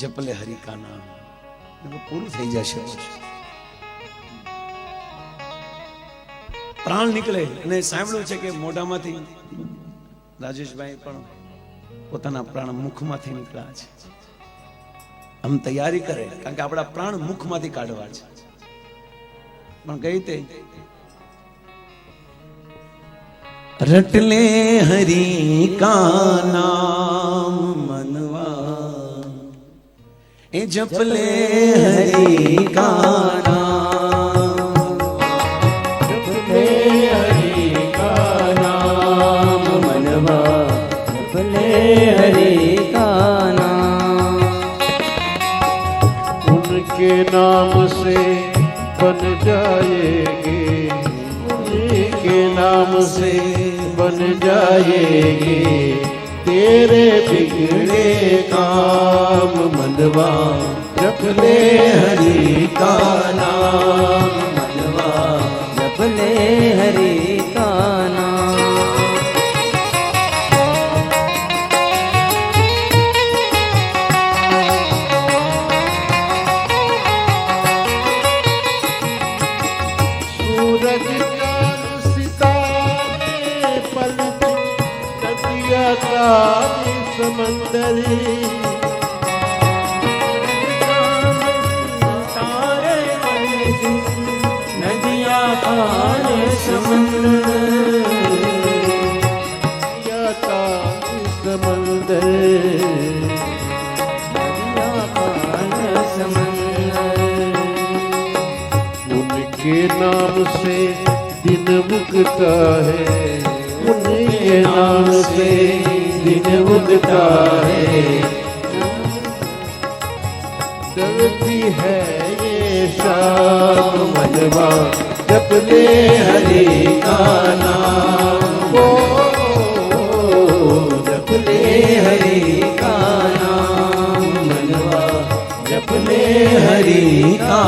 જપલે હરિ કા નામ, પૂરું થઈ જશે. પ્રાણ નીકળે. અને સાંભળ્યું છે કે મોઢામાંથી રાજેશભાઈ પણ પોતાના પ્રાણ મુખમાંથી નીકળ્યા છે. આમ તૈયારી કરે, કારણ કે આપણા પ્રાણ મુખમાંથી કાઢવા છે. પણ કઈ તે રટલે હરી કા નામ મનવા, એ જપલે હરી કા નામ, જપલે હરી કા નામ મનવા, जपले हरि का नाम। उनके नाम से बन जाएंगे, उनके नाम से बन जाएंगे तेरे बिगड़े काम मनवा। जपले हरि का नाम मनवा, जपले हरि का नाम। सूरज चांद सितारे पलट, नदिया का समंदरी, नदिया का समंदर, उनके नाम से दिन उगता है, उनके नाम से दिन उगता है। डरती है ये शाम मनवा, जपले हरि का नाम। ओ जपले हरि का नाम मनवा, जपले हरि का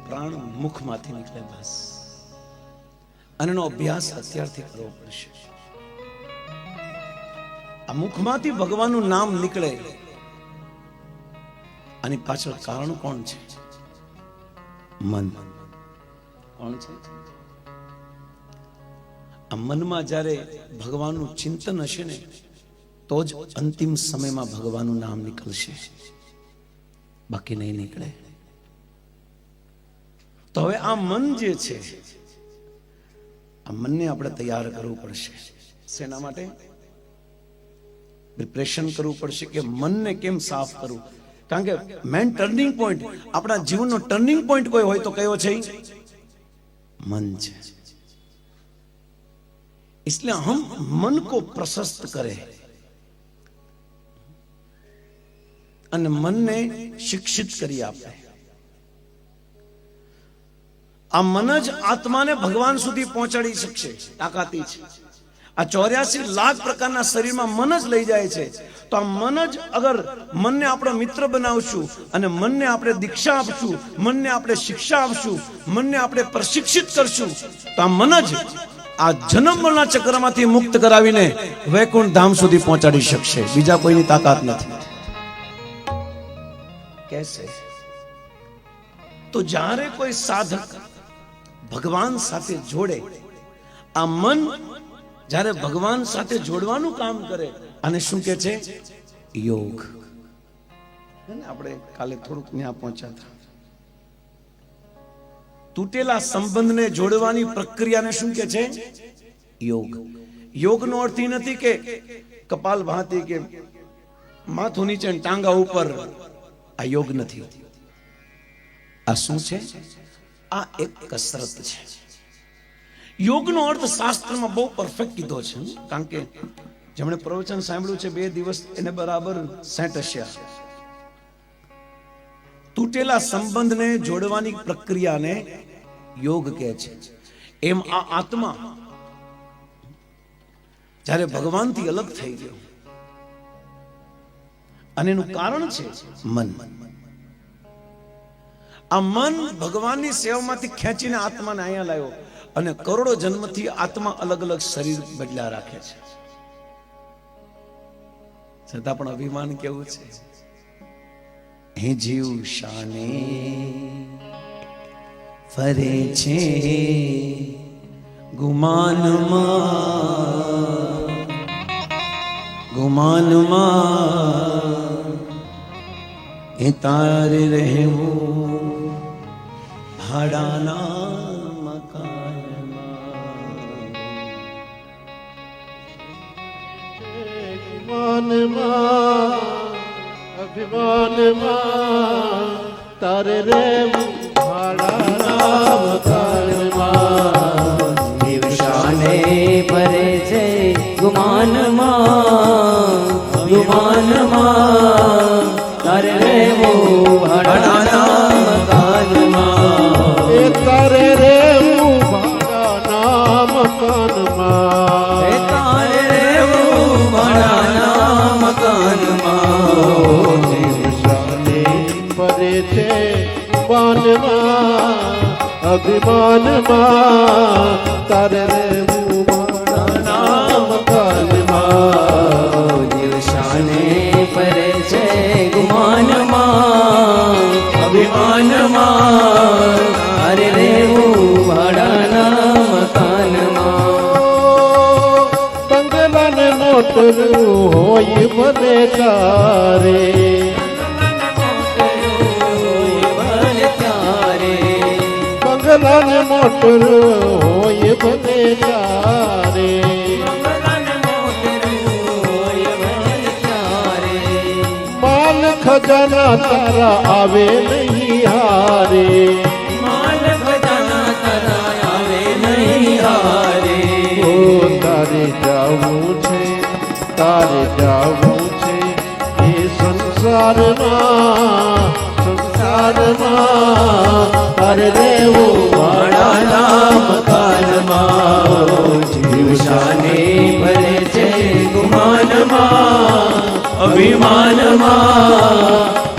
પ્રાણ મુખમાંથી નીકળે બસ. આનો અભ્યાસ અત્યારથી કરવો પડશે. આ મુખમાંથી ભગવાનનું નામ નીકળે, આની પાછળ કારણ કોણ છે? મન. કોણ છે? આ મનમાં જ્યારે ભગવાનનું ચિંતન હશે ને, તો જ અંતિમ સમયમાં ભગવાનનું નામ નીકળશે, બાકી નહીં નીકળે. તો હવે આ મન જે છે, આ મનને આપણે તૈયાર કરવું પડશે. શેના માટે? પ્રિપરેશન કરવું પડશે કે મનને કેમ સાફ કરવું. કારણ કે મેન ટર્નિંગ પોઈન્ટ, આપણા જીવનનો ટર્નિંગ પોઈન્ટ કોઈ હોય તો કયો છે? મન છે. इसलिए हम मन को प्रशस्त करें અને મનને શિક્ષિત કરી આપે. આ મન જ આત્માને ભગવાન સુધી પહોંચાડી શકશે, તાકાતી છે. આ 84 લાખ પ્રકારના શરીરમાં મન જ લઈ જાય છે. તો આ મન જ અગર મનને આપણો મિત્ર બનાવશું અને મનને આપણે દીક્ષા આપશું, મનને આપણે શિક્ષા આપશું, મનને આપણે પ્રશિક્ષિત કરશું, તો આ મન જ આ જન્મના ચક્રમાંથી મુક્ત કરાવીને વૈકુંઠ ધામ સુધી પહોંચાડી શકશે. બીજા કોઈની તાકાત નથી. कैसे? તો જ્યારે કોઈ સાધક ભગવાન સાથે જોડે, આ મન જ્યારે ભગવાન સાથે જોડવાનું કામ કરે અને શું કે છે? યોગ. આપણે કાલે થોડુંક ત્યાં પહોંચ્યા હતા. તૂટેલા સંબંધને જોડવાની પ્રક્રિયાને શું કે છે? યોગ. યોગનો અર્થ એ નથી કે કપાલ ભાતી કે માથું નીચે ને ટાંગા ઉપર. આ યોગ નથી. આ શું છે? આ એક કસરત છે. યોગનો અર્થ શાસ્ત્રમાં બહુ પરફેક્ટ કીધો છે. કારણ કે જેમણે પ્રવચન સાંભળ્યું છે 2 દિવસ એને બરાબર સેટ હશે. તૂટેલા સંબંધને જોડવાની પ્રક્રિયાને યોગ કહે છે. એમ આ આત્મા જ્યારે ભગવાનથી અલગ થઈ ગયો અને એનું કારણ છે મન. આ મન ભગવાનની સેવામાંથી ખેંચીને આત્માને અહીંયા લાવ્યો અને કરોડો જન્મથી આત્મા અલગ અલગ શરીર બદલા રાખે છે. છતાં પણ અભિમાન કેવું છે? હે જીવ શાને ફરે છે ગુમાનમાં એ તારે રહેવું ભાડાના અભિમાનમાં તારે રહેવું ભાડાના મકાનમાં. જીવ શાને ફરે છે ગુમાનમાં તારે રહેવું ભાડાના મકાનમાં. એ તારે રહેવું ભાડાના મકાનમાં. એ તારે રહેવું ભાડાના મકાનમાં. જીવ શાને ફરે છે બાનમાં અભિમાનમાં તારે રહેવું ભાડાના મકાનમાં. જીવ શાને ફરે છે ગુમાનમાં અભિમાનમાં તારે રહેવું ભાડાના મકાનમાં. બંગલાને મોટરું હોય ભલે તારે બંગલાને મોટરું હોય ભલે તારે માલ ખજાના તારા આવે નહીં હારે. માલ ખજાના તારા આવે નહીં હારે. ઓ તારે જાવું છે તારે જાવું છે એ સંસારમાં તારે રહેવું ભાડાના મકાનમાં. જીવ શાને ભરે છે ગુમાનમાં અભિમાનમાં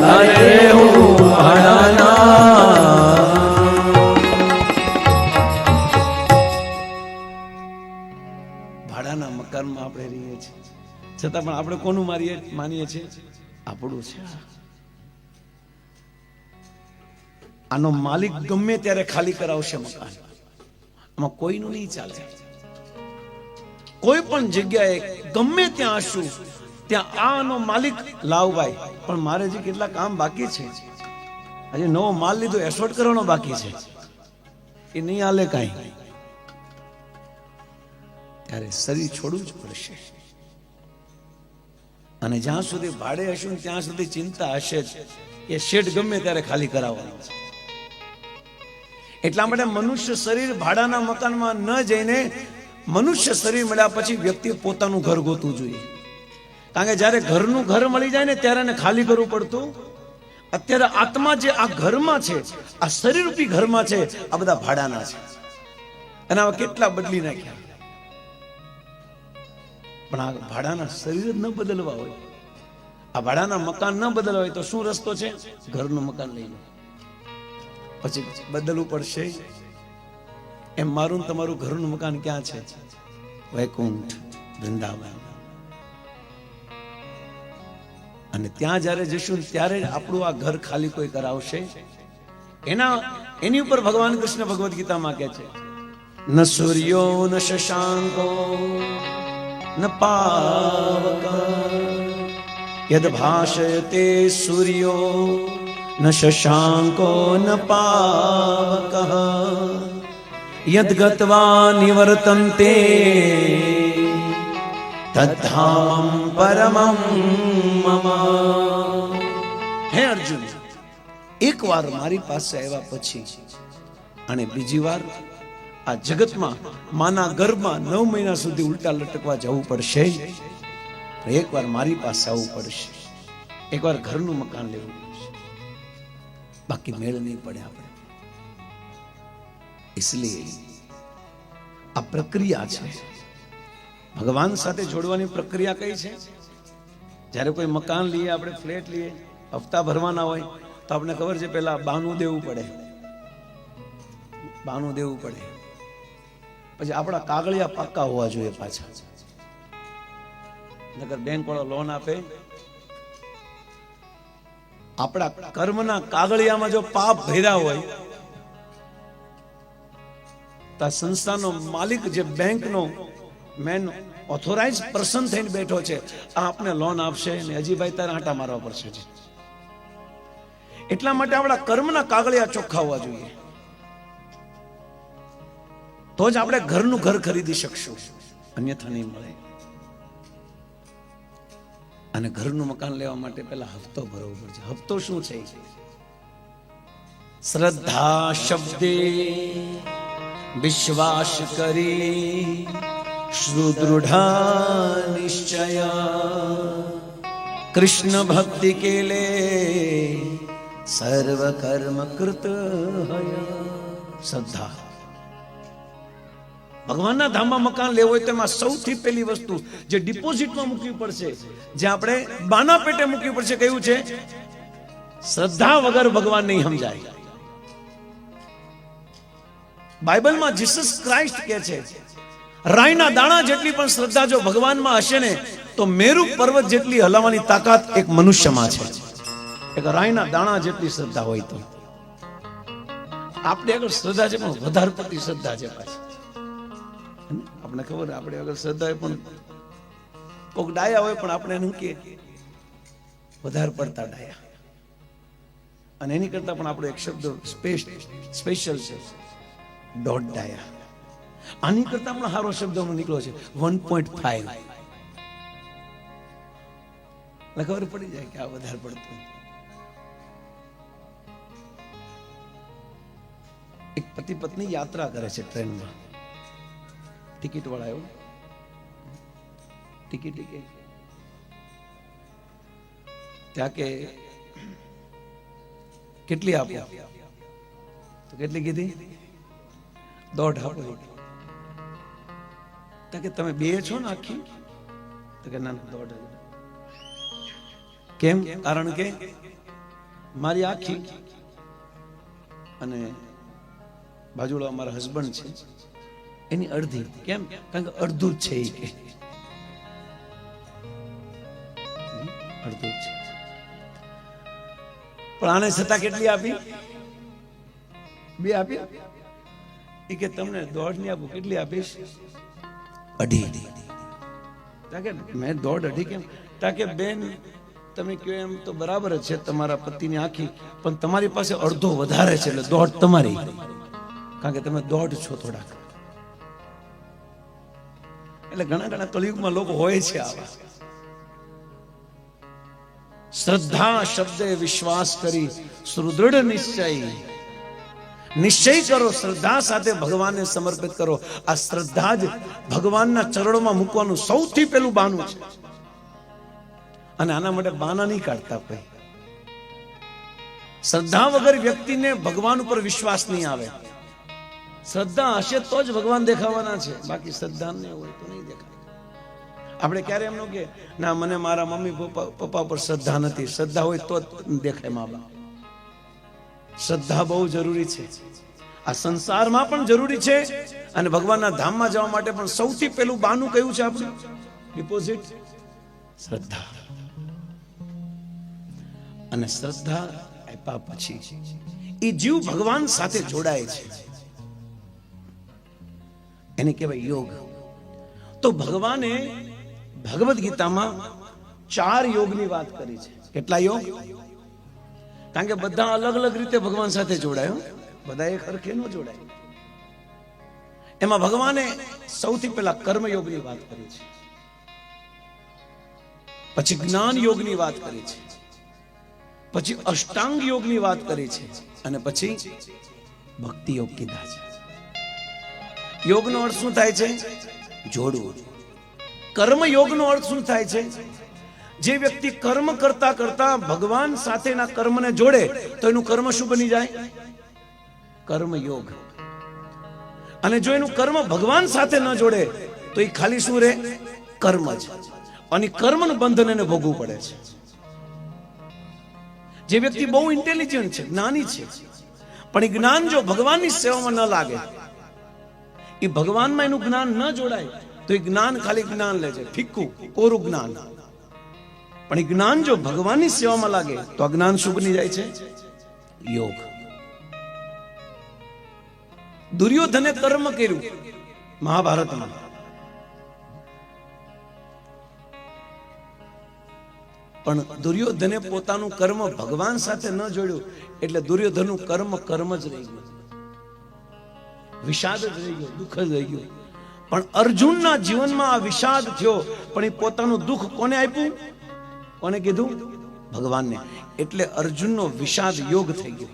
તારે રહેવું ભાડાના. ભાડાના મકાનમાં આપણે રહીએ છીએ, છતાં પણ આપણે કોનું માનીએ છીએ? આપણું છે. આનો માલિક ગમે ત્યારે ખાલી કરાવશે મકાન. આમાં કોઈનું નહીં ચાલે. કોઈ પણ જગ્યાએ ગમે ત્યાં હશું ત્યાં આનો માલિક લાવ ભાઈ, પણ મારે હજી કેટલા કામ બાકી છે. હજી નવો માલ લીધો, એસોર્ટ કરવાનો બાકી છે, એ નહીં હાલે કાંઈ. ત્યારે શરીર છોડવું જ પડશે. અને જ્યાં સુધી ભાડે હશું ત્યાં સુધી ચિંતા હશે જ. એ શેડ ગમે ત્યારે ખાલી કરાવવાનો છે. એટલા માટે મનુષ્ય શરીર ભાડાના મકાનમાં ન જઈને મનુષ્ય શરીર મળ્યા પછી વ્યક્તિએ પોતાનું ઘર ગોતવું જોઈએ. કારણ કે જ્યારે ઘરનું ઘર મળી જાય ને ત્યારે એને ખાલી કરવું પડતું. અત્યારે આત્મા જે આ ઘરમાં છે, આ શરીર રૂપી ઘરમાં છે, આ બધા ભાડાના છે. અને આવા કેટલા બદલી નાખ્યા. પણ આ ભાડાના શરીર જ ન બદલવા હોય, આ ભાડાના મકાન ન બદલવા હોય તો શું રસ્તો છે? ઘરનું મકાન લઈ લો, પછી બદલવું પડશે. એમ મારું તમારું ઘરનું મકાન ક્યાં છે? વૈકુંઠ, વૃંદાવન. અને ત્યાં જ્યારે જઈશું ત્યારે આપણું આ ઘર ખાલી કોઈ કરાવશે. એની ઉપર ભગવાન કૃષ્ણ ભગવદ ગીતામાં કહે છે ન સૂર્યો ન શશાંકો ન પાવક યદ ભાષયતે સૂર્યો ન શશાંકો ન પાવક યદ ગત્વા નિવર્તન્તે તદ્ધામ પરમં મમ. હે અર્જુન, એકવાર મારી પાસે આવ્યા પછી અને બીજી વાર આ જગતમાં માના ગર્ભમાં 9 મહિના સુધી ઉલટા લટકવા જવું પડશે. એકવાર મારી પાસે આવવું પડશે, એકવાર ઘરનું મકાન લેવું પડશે, બાકી મેળ નહીં પડે આપણે. इसलिए આ પ્રક્રિયા છે, ભગવાન સાથે જોડવાની પ્રક્રિયા કઈ છે? જ્યારે કોઈ મકાન લઈએ, આપણે ફ્લેટ લઈએ, હપ્તા ભરવાના હોય તો આપણે ખબર છે પેલા બાનું દેવું પડે, બાનું દેવું પડે. પછી આપણા કાગળિયા પાક્કા હોવા જોઈએ પાછા, નકર બેંક વાળો લોન આપે. આપણા કર્મના કાગળિયામાં જો પાપ ભર્યા હોય તો આ સંસ્થાનો માલિક જે બેંકનો મેન ઓથોરાઇઝ પર્સન થઈને બેઠો છે, આ આપને લોન આપશે ને હજીભાઈ તારે આંટા મારવા પડશે. એટલા માટે આપણા કર્મના કાગળિયા ચોખ્ખા હોવા જોઈએ, તો જ આપણે ઘરનું ઘર ખરીદી શકશું, અન્યથા નહીં મળે. અને ઘરનું મકાન લેવા માટે પહેલા હપ્તો ભરવો પડશે. હપ્તો શું છે? શ્રદ્ધા શબ્દે વિશ્વાસ કરી સુદૃઢ નિશ્ચય કૃષ્ણ ભક્તિ કેલે સર્વ કર્મ કૃત હય. શ્રદ્ધા. ભગવાનના ધામમાં મકાન લેવું હોય તો એમાં સૌથી પહેલી વસ્તુ જે ડિપોઝિટમાં મૂકવી પડશે, જે આપણે બાના પેટે મૂકવી પડશે, કયું છે? શ્રદ્ધા વગર ભગવાન નહીં સમજાય. બાઇબલમાં જીસસ ક્રાઇસ્ટ કહે છે, રાઈના દાણા જેટલી પણ શ્રદ્ધા જો ભગવાનમાં હશે ને તો મેરુ પર્વત જેટલી હલાવવાની તાકાત એક મનુષ્યમાં છે. એક રાઈના દાણા જેટલી શ્રદ્ધા હોય તો. આપણે આગળ શ્રદ્ધા છે પણ વધારે પડતી શ્રદ્ધા છે પાછી. આપણે ખબર, આપણે આગળ શ્રદ્ધા હોય પણ કોક ડાયા હોય પણ આપણે એનું કે વધારે પડતા ડાયા. અને એની કરતા પણ આપણો એક શબ્દ સ્પેશિયલ છે, દોઢ ડાયા. આની કરતા પણ સારો શબ્દ નીકળ્યો છે 1.5. એટલે ખબર પડી જાય કે આ વધારે પડતું. એક પતિ પત્ની યાત્રા કરે છે ટ્રેનમાં, ટિકિટ વાળા આવ્યો, ટિકિટ ત્યાં કે કેટલી આપો? તો કેટલી કીધી? 1.5 આપો. ત્યાં કે તમે બે છો ને આખી? તો કે ના, 1.5. કેમ? કારણ કે મારી આખી અને બાજુવાળો અમારા હસબન્ડ છે એની અડધી. કેમ? કારણ કે અડધું જ છે, એ કે અડધું જ છે. પણ આને છતાં કેટલી આપી? 2 આપી. એ કે તમને 1.5 ની આપું, કેટલી આપીશ? 2.5. કે મેં 1.5 કેમ? કે બેન તમે કહો એમ તો બરાબર જ છે, તમારા પતિની આખી, પણ તમારી પાસે અડધો વધારે છે એટલે 1.5 તમારી, કારણ કે તમે 1.5 છો થોડાક. એટલે ઘણા કળિયુગમાં લોકો હોય છે આવા. શ્રદ્ધા શબ્દે વિશ્વાસ કરી સુદૃઢ નિશ્ચય કરો. શ્રદ્ધા સાથે ભગવાનને સમર્પિત કરો. આ શ્રદ્ધા જ ભગવાનના ચરણોમાં મૂકવાનું સૌથી પહેલું બાનું છે. અને આના માટે બાના નહીં કાઢતા કોઈ. શ્રદ્ધા વગર વ્યક્તિને ભગવાન ઉપર વિશ્વાસ નહીં આવે. શ્રદ્ધા હશે તો જ ભગવાન દેખાવાના છે, બાકી શ્રદ્ધા નહીં હોય તો નહીં દેખાય. આપણે ક્યારે એમનું કે ના, મને મારા મમ્મી પપ્પા પર શ્રદ્ધા નથી. શ્રદ્ધા હોય તો દેખાય મા બાપ. શ્રદ્ધા બહુ જરૂરી છે, આ સંસારમાં પણ જરૂરી છે અને ભગવાનના ધામમાં જવા માટે પણ સૌથી પહેલું બાનું કયું છે આપણું? ડિપોઝિટ શ્રદ્ધા. અને શ્રદ્ધા આપ્યા પછી એ જીવ ભગવાન સાથે જોડાય છે. એને કહેવાય યોગ. તો ભગવાને ભગવદ્ ગીતામાં 4 યોગની વાત કરી છે. કેટલા યોગ? કારણ કે બધા અલગ અલગ રીતે ભગવાન સાથે જોડાય, બધા એક હરખે ન જોડાય. એમાં ભગવાને સૌથી પહેલા કર્મયોગની વાત કરી છે, પછી જ્ઞાન યોગની વાત કરી છે, પછી અષ્ટાંગ યોગની વાત કરી છે, અને પછી ભક્તિ યોગ કીધા છે. યોગનો અર્થ શું થાય છે? જોડવું. કર્મ યોગનો અર્થ શું થાય છે? જે વ્યક્તિ કર્મ કરતા કરતા ભગવાન સાથેના કર્મને જોડે તો એનું કર્મ શું બની જાય? કર્મ યોગ. અને જો એનું કર્મ ભગવાન સાથે ન જોડે તો એ ખાલી શું રહે? કર્મ જ. અને કર્મનું બંધન એને ભોગવવું પડે છે. જે વ્યક્તિ બહુ ઇન્ટેલિજન્ટ છે, જ્ઞાની છે, પણ એ જ્ઞાન જો ભગવાનની સેવામાં ન લાગે, એ ભગવાનમાં એનું જ્ઞાન ન જોડાય તો એ જ્ઞાન ખાલી જ્ઞાન લે છે, ફિક્કું કોરું જ્ઞાન. પણ એ જ્ઞાન જો ભગવાનની સેવામાં લાગે તો આ જ્ઞાન શું બની જાય છે? યોગ. દુર્યોધને કર્મ કર્યું મહાભારતમાં, પણ દુર્યોધને પોતાનું કર્મ ભગવાન સાથે ન જોડ્યું એટલે દુર્યોધનનું કર્મ કર્મ જ રહી ગયું, વિષાદ જ રહી ગયો, દુઃખ જ રહી ગયું. પણ અર્જુનના જીવનમાં આ વિષાદ થયો, પણ એ પોતાનું દુઃખ કોને આપ્યું? કોને કીધું? ભગવાનને. એટલે અર્જુનનો વિષાદ યોગ થઈ ગયો.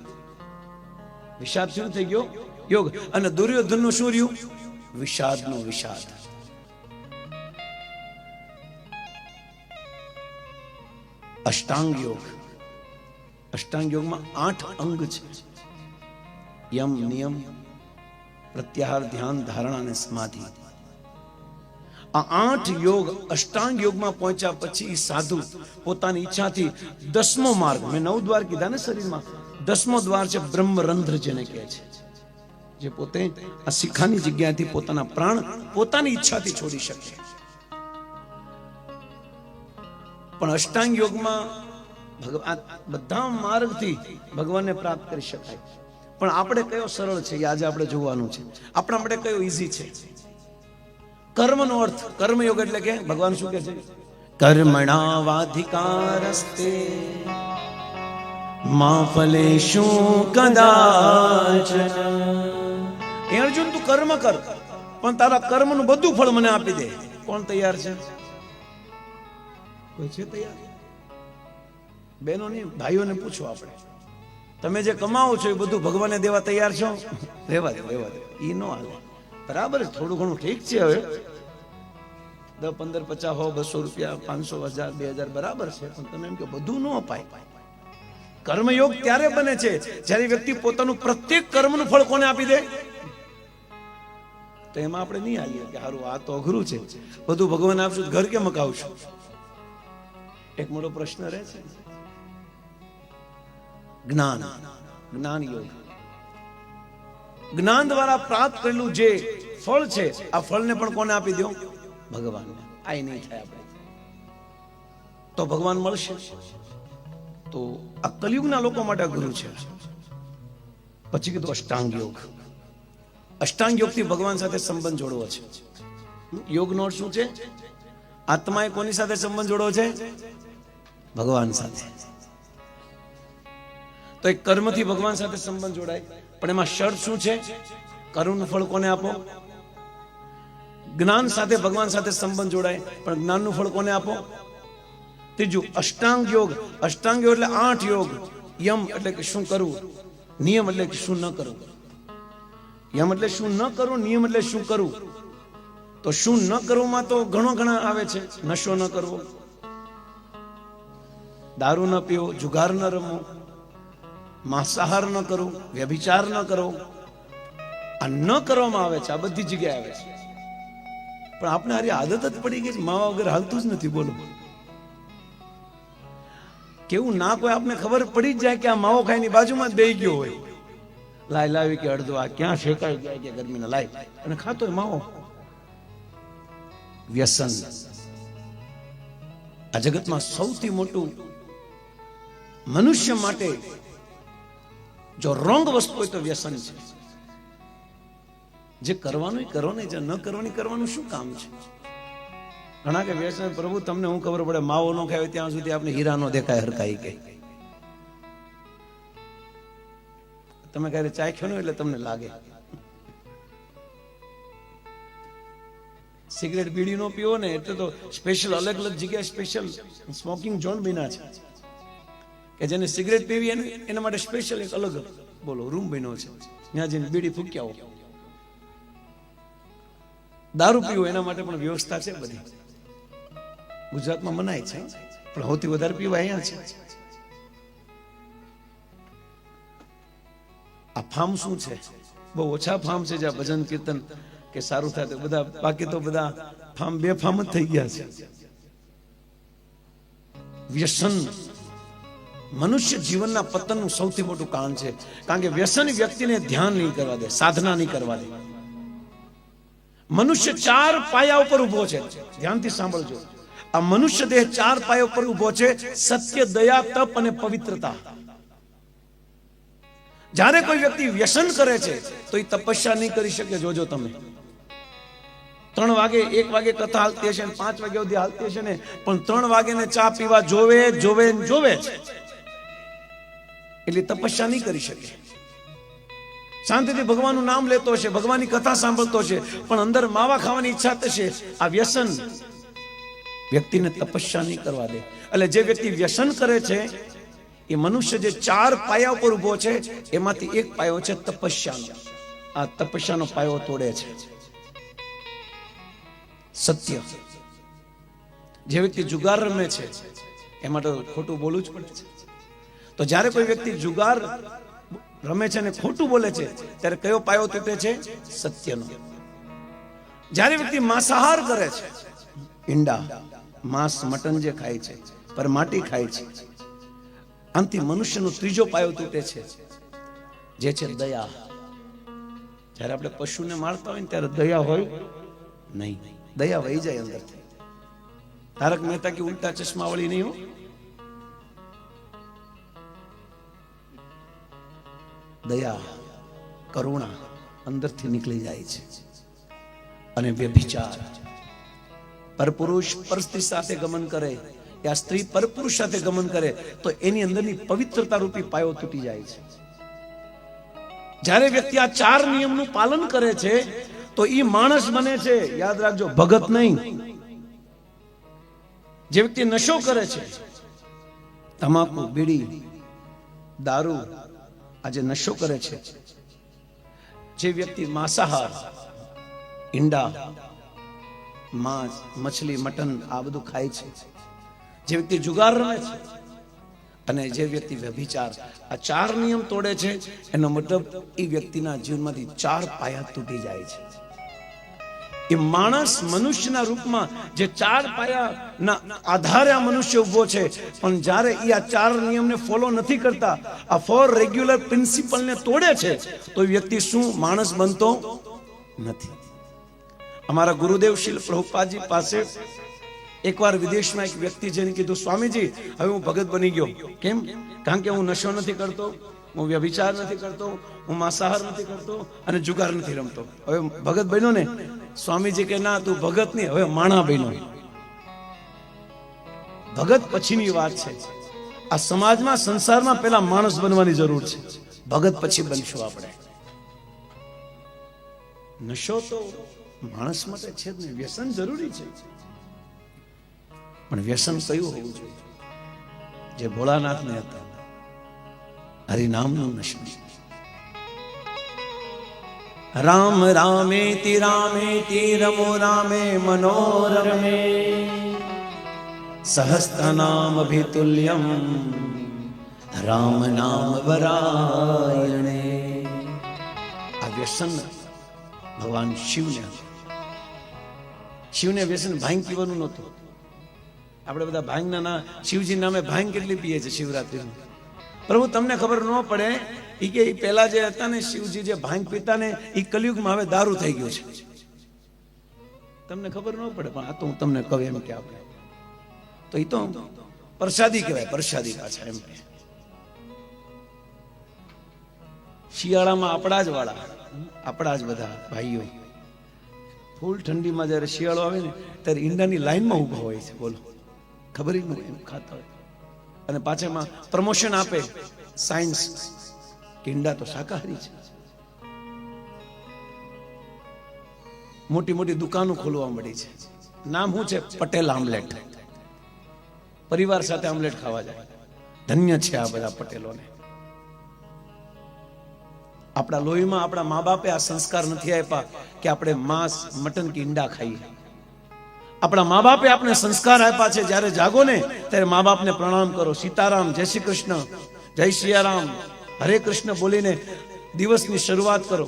વિષાદ શું થઈ ગયો? યોગ. અને દુર્યોધનનું શું રહ્યું? વિષાદનો વિષાદ. અષ્ટાંગ યોગ. અષ્ટાંગ યોગમાં 8 અંગ છે. યમ, નિયમ, પ્રત્યાહાર, ધ્યાન, ધારણા અને સમાધિ. આ 8 યોગ અષ્ટાંગ યોગમાં પહોંચ્યા પછી સાધુ પોતાની ઈચ્છાથી 10મો માર્ગ, મેં 9 દ્વાર કીધા ને શરીરમાં, 10મો દ્વાર છે બ્રહ્મરંધ્ર જેને કહે છે, જે પોતે આ શિખાની જગ્યાએથી પોતાના પ્રાણ પોતાની ઈચ્છાથી છોડી શકે. પણ અષ્ટાંગ યોગમાં ભગવાન બધા માર્ગથી ભગવાનને પ્રાપ્ત કરી શકાય. પણ આપણે કયો સરળ છે એ આજે આપણે જોવાનું છે. આપણા માટે કયો ઈઝી છે? કર્મનો અર્થ કર્મયોગ એટલે કે ભગવાન શું કહે છે? કર્મણા વાધિકારસ્તે મા ફલેષુ કદાચન. હે અર્જુન, તું કર્મ કર, પણ તારા કર્મનું બધું ફળ મને આપી દે. કોણ તૈયાર છે? કોઈ છે તૈયાર? બહેનો નહીં, ભાઈઓને પૂછો. આપણે તમે જે કમાવો છો એ બધું ભગવાનને દેવા તૈયાર છો? રહેવા દે, રહેવા દે, એ ન હાલે. બરાબર, થોડું ઘણું ઠીક છે. હવે 10, 15, 50, 100, 200 રૂપિયા, 500, 1000, 2000 બરાબર છે, પણ તમે એમ કે બધું ન અપાય. કર્મયોગ ત્યારે બને છે જ્યારે વ્યક્તિ પોતાનું પ્રત્યેક કર્મનું ફળ કોને આપી દે? તો એમાં આપણે નહીં હાલીએ કે હારું આ તો અઘરું છે, બધું ભગવાન આપશું, ઘર કેમ મકાવશું? એક મોટો પ્રશ્ન રહે છે. જ્ઞાન, જ્ઞાન યોગ. જ્ઞાન દ્વારા પ્રાપ્ત કરેલું જે ફળ છે, આ ફળને પણ કોને આપી દો? ભગવાનને. આ નહીં થાય આપણે તો ભગવાન મળશે? તો આ કલયુગના લોકો માટે અઘરું છે. પછી કીધું અષ્ટાંગ યોગ. અષ્ટાંગ યોગથી ભગવાન સાથે સંબંધ જોડવો છે. યોગનો અર્થ શું છે? આત્માએ કોની સાથે સંબંધ જોડવો છે? ભગવાન સાથે. તો એક કર્મથી ભગવાન સાથે સંબંધ જોડાય, પણ એમાં શરત શું છે? કર્મનું ફળ કોને આપો? જ્ઞાન સાથે ભગવાન સાથે સંબંધ જોડાય, પણ જ્ઞાનનું ફળ કોને આપો? ત્રીજું અષ્ટાંગ યોગ. અષ્ટાંગ યોગ એટલે 8 યોગ. યમ એટલે કે શું કરવું, નિયમ એટલે કે શું ન કરવું. યમ એટલે શું ન કરવું, નિયમ એટલે શું કરવું. તો શું ન કરવુંમાં તો ઘણા આવે છે. નશો ન કરવો, દારૂ ન પીવો, જુગાર ન રમવો, માંસાહાર ન કરવું, વ્યભિચાર ન કરવો. આ ન કરવામાં આવે છે, આ બધી જગ્યાએ આવે છે. પણ આપણે હારી આદત જ પડી ગઈ છે, માવા વગર હાલતું જ નથી. બોલો કેવું ના કોઈ આપને ખબર પડી જ જાય કે આ માવો ખાઈની બાજુમાં જ બેહી ગયો હોય, લાવી કે અડધો આ ક્યાં શેકાઈ જાય કે ગરમીના લાઈ અને ખાતો હોય માવો. વ્યસન આ જગતમાં સૌથી મોટું મનુષ્ય માટે જો રોંગ વસ્તુ હોય તો વ્યસન છે. જે કરવાનું એ કરો ને, જે ન કરવાની કરવાનું શું કામ છે? ઘણા કે વ્યસન પ્રભુ તમને હું ખબર પડે, માવો ન ખાય ત્યાં સુધી આપણે હીરા નો દેખાય હરકાઈ કે તમે ક્યારે ચાખ્યો ને એટલે તમને લાગે. સિગરેટ બીડી નો પીવો ને એટલે તો સ્પેશિયલ અલગ અલગ જગ્યાએ સ્પેશિયલ સ્મોકિંગ ઝોન બન્યા છે કે જેને સિગરેટ પીવી એના માટે સ્પેશિયલ એક અલગ બોલો રૂમ બન્યો છે, ત્યાં જઈને બીડી ફૂક્યા હો. દારૂ પીવો એના માટે પણ વ્યવસ્થા છે બધી. ગુજરાતમાં મનાય છે પણ સૌથી વધારે પીવા અહીંયા છે. આ ફાર્મ શું છે? બહુ ઓછા ફાર્મ છે જ્યાં ભજન કીર્તન કે સારું થાય તો બધા, બાકી તો બધા ફાર્મ બે ફાર્મ જ થઈ ગયા છે. વ્યસન મનુષ્ય જીવનના પતનનું સૌથી મોટું કારણ છે, કારણ કે વ્યસન વ્યક્તિને ધ્યાન નહીં કરવા દે, સાધના નહીં કરવા દે. મનુષ્ય 4 પાયા ઉપર ઉભો છે. ધ્યાનથી સાંભળજો, આ મનુષ્ય દેહ 4 પાયા ઉપર ઉભો છે: સત્ય, દયા, તપ અને પવિત્રતા. જ્યારે કોઈ વ્યક્તિ વ્યસન કરે છે તો એ તપસ્યા નહીં કરી શકે. જોજો તમે 3 વાગે 1 વાગે કથા હાલતી હશે, 5 વાગ્યા સુધી હાલતી હશે ને, પણ 3 વાગે ને ચા પીવા જોવે છે એટલે તપસ્યા નહીં કરી શકે. શાંતિથી ભગવાનનું નામ લેતો હશે, ભગવાનની કથા સાંભળતો હશે, પણ અંદર માવા ખાવાની ઈચ્છા થશે. આ વ્યસન વ્યક્તિને તપસ્યા નહીં કરવા દે. એટલે જે વ્યક્તિ વ્યસન કરે છે એ મનુષ્ય જે 4 પાયા ઉપર ઉભો છે એમાંથી એક પાયો છે તપસ્યાનો. આ તપસ્યાનો પાયો તોડે છે. સત્ય. જે વ્યક્તિ જુગાર રમે છે એમાં તો ખોટું બોલવું જ પડે છે. તો જ્યારે કોઈ વ્યક્તિ જુગાર રમે છે અને ખોટું બોલે છે ત્યારે કયો પાયો તૂટે છે? સત્યનો. જ્યારે વ્યક્તિ માંસાહાર કરે છે, ઈંડા, માંસ, મટન જે ખાય છે, પર માટી ખાય છે, આનાથી મનુષ્યનો 3જો પાયો તૂટે છે, જે છે દયા. જ્યારે આપણે પશુને મારતા હોય ને ત્યારે દયા હોય નહીં, દયા વહી જાય અંદરથી. તારક મહેતા કે ઉલ્ટા ચશ્મા વાળી નહીં હો. દયા, કરુણા અંદરથી નીકળી જાય છે. અને વ્યભિચાર, પરપુરુષ પરસ્ત્રી સાથે ગમન કરે યા સ્ત્રી પરપુરુષ સાથે ગમન કરે તો એની અંદરની પવિત્રતા રૂપી પાયો તૂટી જાય છે. જ્યારે વ્યક્તિ આ 4 નિયમનું પાલન કરે છે તો એ માણસ બને છે. યાદ રાખજો, ભગત નહીં. જે વ્યક્તિ નશો કરે છે, તમાકુ, બીડી, દારૂ, આજે નશો કરે છે, જે વ્યક્તિ માંસાહાર, ઈંડા, માંસ, મછલી, મટન આ બધું ખાય છે, જે વ્યક્તિ જુગાર રમે છે અને જે વ્યક્તિ વ્યભિચાર, આ 4 નિયમ તોડે છે, એનો મતલબ એ વ્યક્તિના જીવનમાંથી 4 પાયા તૂટી જાય છે. એ માણસ મનુષ્યના રૂપમાં જે 4 પાયાના આધારે આ મનુષ્ય ઉભો છે, પણ જ્યારે એ આ 4 નિયમને ફોલો નથી કરતા, આ 4 રેગ્યુલર પ્રિન્સિપલને તોડે છે, તો એ વ્યક્તિ શું માણસ બનતો નથી. અમારા ગુરુદેવ શ્રી પ્રભુપાદજી પાસે એકવાર વિદેશમાં એક વ્યક્તિ જેને કીધું, સ્વામીજી હવે હું ભગત બની ગયો. કેમ? કારણ કે હું નશો નથી કરતો, હું વ્યભિચાર નથી કરતો, હું માંસાહાર નથી કરતો અને જુગાર નથી રમતો. હવે ભગત બન્યો ને? સ્વામીજી કે ના, તું ભગત નહીં, હવે માણા બન્યો. ભગત પછીની વાત છે. આ સમાજમાં, સંસારમાં પહેલા માણસ બનવાની જરૂર છે, ભગત પછી બનશું આપણે. નશો તો માણસ માટે છે જ નહીં, વ્યસન જરૂરી છે, પણ વ્યસન કયું હોવું જોઈએ? જે ભોળાનાથને હતા, હરિનામનું નશો. રામ રામેતિ રામેતિ રમો રામે મનોરમે સહસ્રનામ અભિતુલ્યમ રામ નામ વરાયણે. આ વ્યસન ભગવાન શિવને વ્યસન ભાંગ પીવાનું નહોતું. આપણે બધા ભાંગના ના, શિવજી નામે ભાંગ કેટલી પીએ છે શિવરાત્રીમાં. પ્રભુ તમને ખબર ન પડે એ કે પેલા જે હતા ને શિવજી જે ભાંગ પીતા ને એ કલયુગમાં હવે દારૂ થઈ ગયું છે. તમને ખબર ન પડે, પણ આ તો હું તમને કહું એમ કે આપણે તો એ તો પ્રસાદી કહેવાય, પ્રસાદી પાછા એમ. શિયાળામાં આપણા જ વાળા, આપણા જ બધા ભાઈઓ ફૂલ ઠંડીમાં જ્યારે શિયાળો આવે ને ત્યારે ઈંડાની લાઈનમાં ઊભા હોય છે. બોલો, ખબર જ ન એમ ખાતા હોય. અને પાછળમાં પ્રમોશન આપે સાયન્સ કે ઈંડા તો શાકાહારી છે. મોટી મોટી દુકાનો ખોલવા મળી છે. નામ શું છે? પટેલ આમલેટ. પરિવાર સાથે આમલેટ ખાવા જાય. ધન્ય છે આ બધા પટેલોને. આપણા લોહીમાં આપણા મા બાપે આ સંસ્કાર નથી આપ્યા કે આપણે માંસ, મટન કે ઈંડા ખાઈએ. આપણા મા બાપે આપણે સંસ્કાર આપ્યા છે જ્યારે જાગો ને ત્યારે મા બાપને પ્રણામ કરો, સીતારામ, જય શ્રી કૃષ્ણ, જય સિયારામ, હરે કૃષ્ણ બોલીને દિવસની શરૂઆત કરો.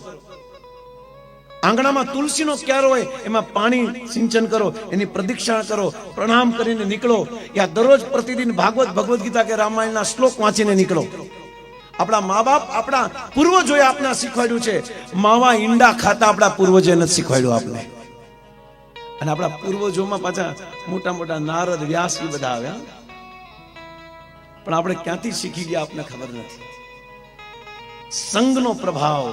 આંગણામાં તુલસીનો ક્યારો હોય એમાં પાણી સિંચન કરો, એની પ્રદક્ષિણા કરો, પ્રણામ કરીને નીકળો. યા દરરોજ પ્રતિદિન ભાગવત, ભગવદ્ ગીતા કે રામાયણના શ્લોક વાંચીને નીકળો. આપણા મા બાપ, આપણા પૂર્વજોએ આપને શીખવાડ્યું છે. માવા ઈંડા ખાતા આપણા પૂર્વજોએ નથી શીખવાડ્યું આપને. અને આપણા પૂર્વજોમાં પાછા મોટા મોટા નારદ, વ્યાસ એ બધા આવ્યા, પણ આપણે ક્યાંથી શીખી ગયા આપને ખબર નથી. સંગનો પ્રભાવ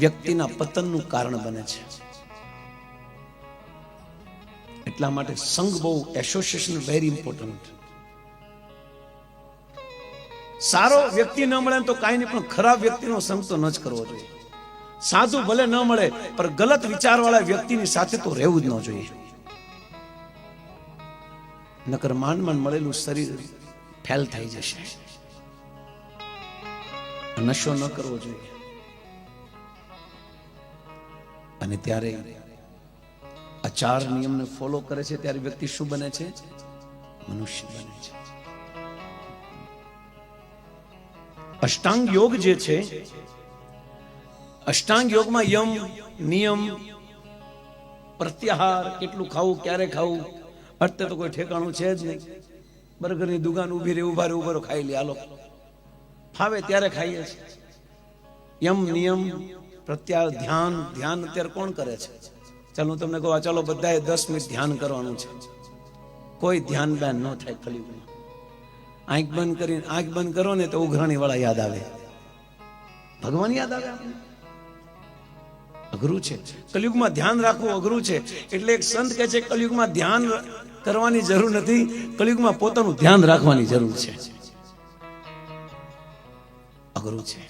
વ્યક્તિના પતનનું કારણ બને છે. એટલા માટે સંગ બહુ, એસોસિએશન વેરી ઇમ્પોર્ટન્ટ. સારો વ્યક્તિ ન મળે તો કાંઈ નહીં, પણ ખરાબ વ્યક્તિનો સંગ તો ન જ કરવો જોઈએ. સાધુ ભલે ન મળે પણ ગલત વિચારવાળા વ્યક્તિની સાથે તો રહેવું જ ન જોઈએ. નકર માંડ માંડ મળેલું શરીર ફેલ થઈ જશે. નશો ન કરવો જોઈએ. અને ત્યારે આ 4 નિયમને ફોલો કરે છે ત્યારે વ્યક્તિ શું બને છે? મનુષ્ય બને છે. અષ્ટાંગ યોગ જે છે, અષ્ટાંગ યોગમાં યમ, નિયમ, પ્રત્યાહાર, કેટલું ખાવું, ક્યારે ખાવું, અત્યારે તો કોઈ ઠેકાણું છે જ નહીં. બર્ગરની દુકાન ઉભી રહી, ઉભા રહે ખાઈ લે, હાલો ફાવે ત્યારે ખાઈએ છીએ. યમ, નિયમ, પ્રત્યાહાર, ધ્યાન. ધ્યાન અત્યારે કોણ કરે છે? ચાલો હું તમને કહું, ચાલો બધાએ 10 મિનિટ ધ્યાન કરવાનું છે. કોઈ ધ્યાન બેન ન થાય કલિયુગમાં. આંખ બંધ કરીને, આંખ બંધ કરો ને તો ઉઘરાણી વાળા યાદ આવે, ભગવાન યાદ આવે આપણે. અઘરું છે કલિયુગમાં ધ્યાન રાખવું, અઘરું છે. એટલે એક સંત કહે છે કલિયુગમાં ધ્યાન કરવાની જરૂર નથી, કલિયુગમાં પોતાનું ધ્યાન રાખવાની જરૂર છે. અઘરું છે.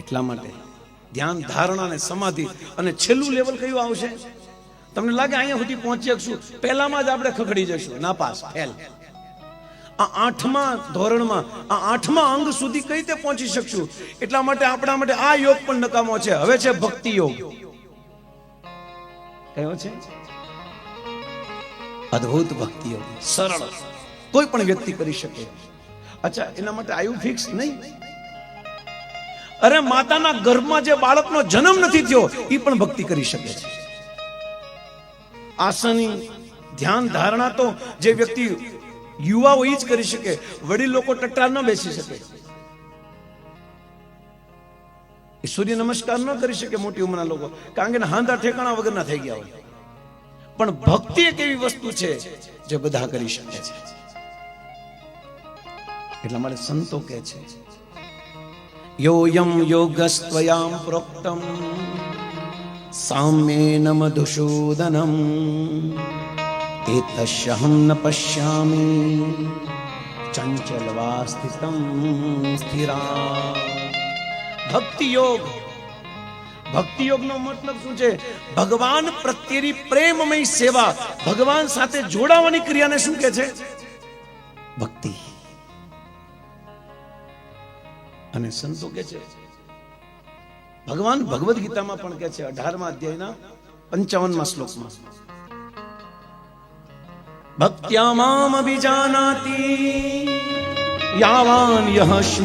એટલા માટે ધ્યાન, ધારણા અને સમાધિ. અને છેલ્લું લેવલ કયું આવશે? તમને લાગે અહીંયા સુધી પહોંચી શકશું? પહેલામાં જ આપણે ખખડી જશું, નાપાસ, ફેલ. આ 8મા ધોરણમાં, આ 8મા અંગ સુધી કઈ રીતે પહોંચી શકશું? એટલા માટે આપણા માટે આ યોગ પણ નકામો છે. હવે છે ભક્તિ યોગ. કયો છે? અદ્ભુત ભક્તિ યોગ, સરળ, કોઈ પણ વ્યક્તિ કરી શકે. અચ્છા, એના માટે આયુ ફિક્સ નહીં. અરે માતાના ગર્ભમાં જે બાળકનો જન્મ નથી થયો એ પણ ભક્તિ કરી શકે છે. આસની, ધ્યાન, ધારણા તો જે વ્યક્તિ યુવાઓ એ જ કરી શકે. વડીલ લોકો ટટ્ટાર ન બેસી શકે, એ સૂર્ય નમસ્કાર ન કરી શકે મોટી ઉંમરના લોકો, કારણ કે હાંધા ઠેકાણા વગરના થઈ ગયા હોય. પણ ભક્તિ એક એવી વસ્તુ છે જે બધા કરી શકે છે. એટલા માટે સંતો કહે છે, યોયમ યોગસ્ત્વયામ પ્રોક્તમ સામ્યેન મધુસૂદનમ એતસ્યહં ન પશ્યામિ ચંચલવા સ્થિતમ સ્થિરા. ભક્તિ યોગ, ભક્તિ યોગનો મતલબ શું છે? ભગવાન પ્રત્યેની પ્રેમમય સેવા, ભગવાન સાથે જોડાવાની ક્રિયાને શું કહે છે? ભક્તિ. અને સંતો કે છે, ભગવાન ભગવદ્ ગીતામાં પણ કહે છે 18મા અધ્યાયના 55મા શ્લોકમાં, ભક્ત્યા મામ અભિજાનાતિ યાવાન યહસ્મિ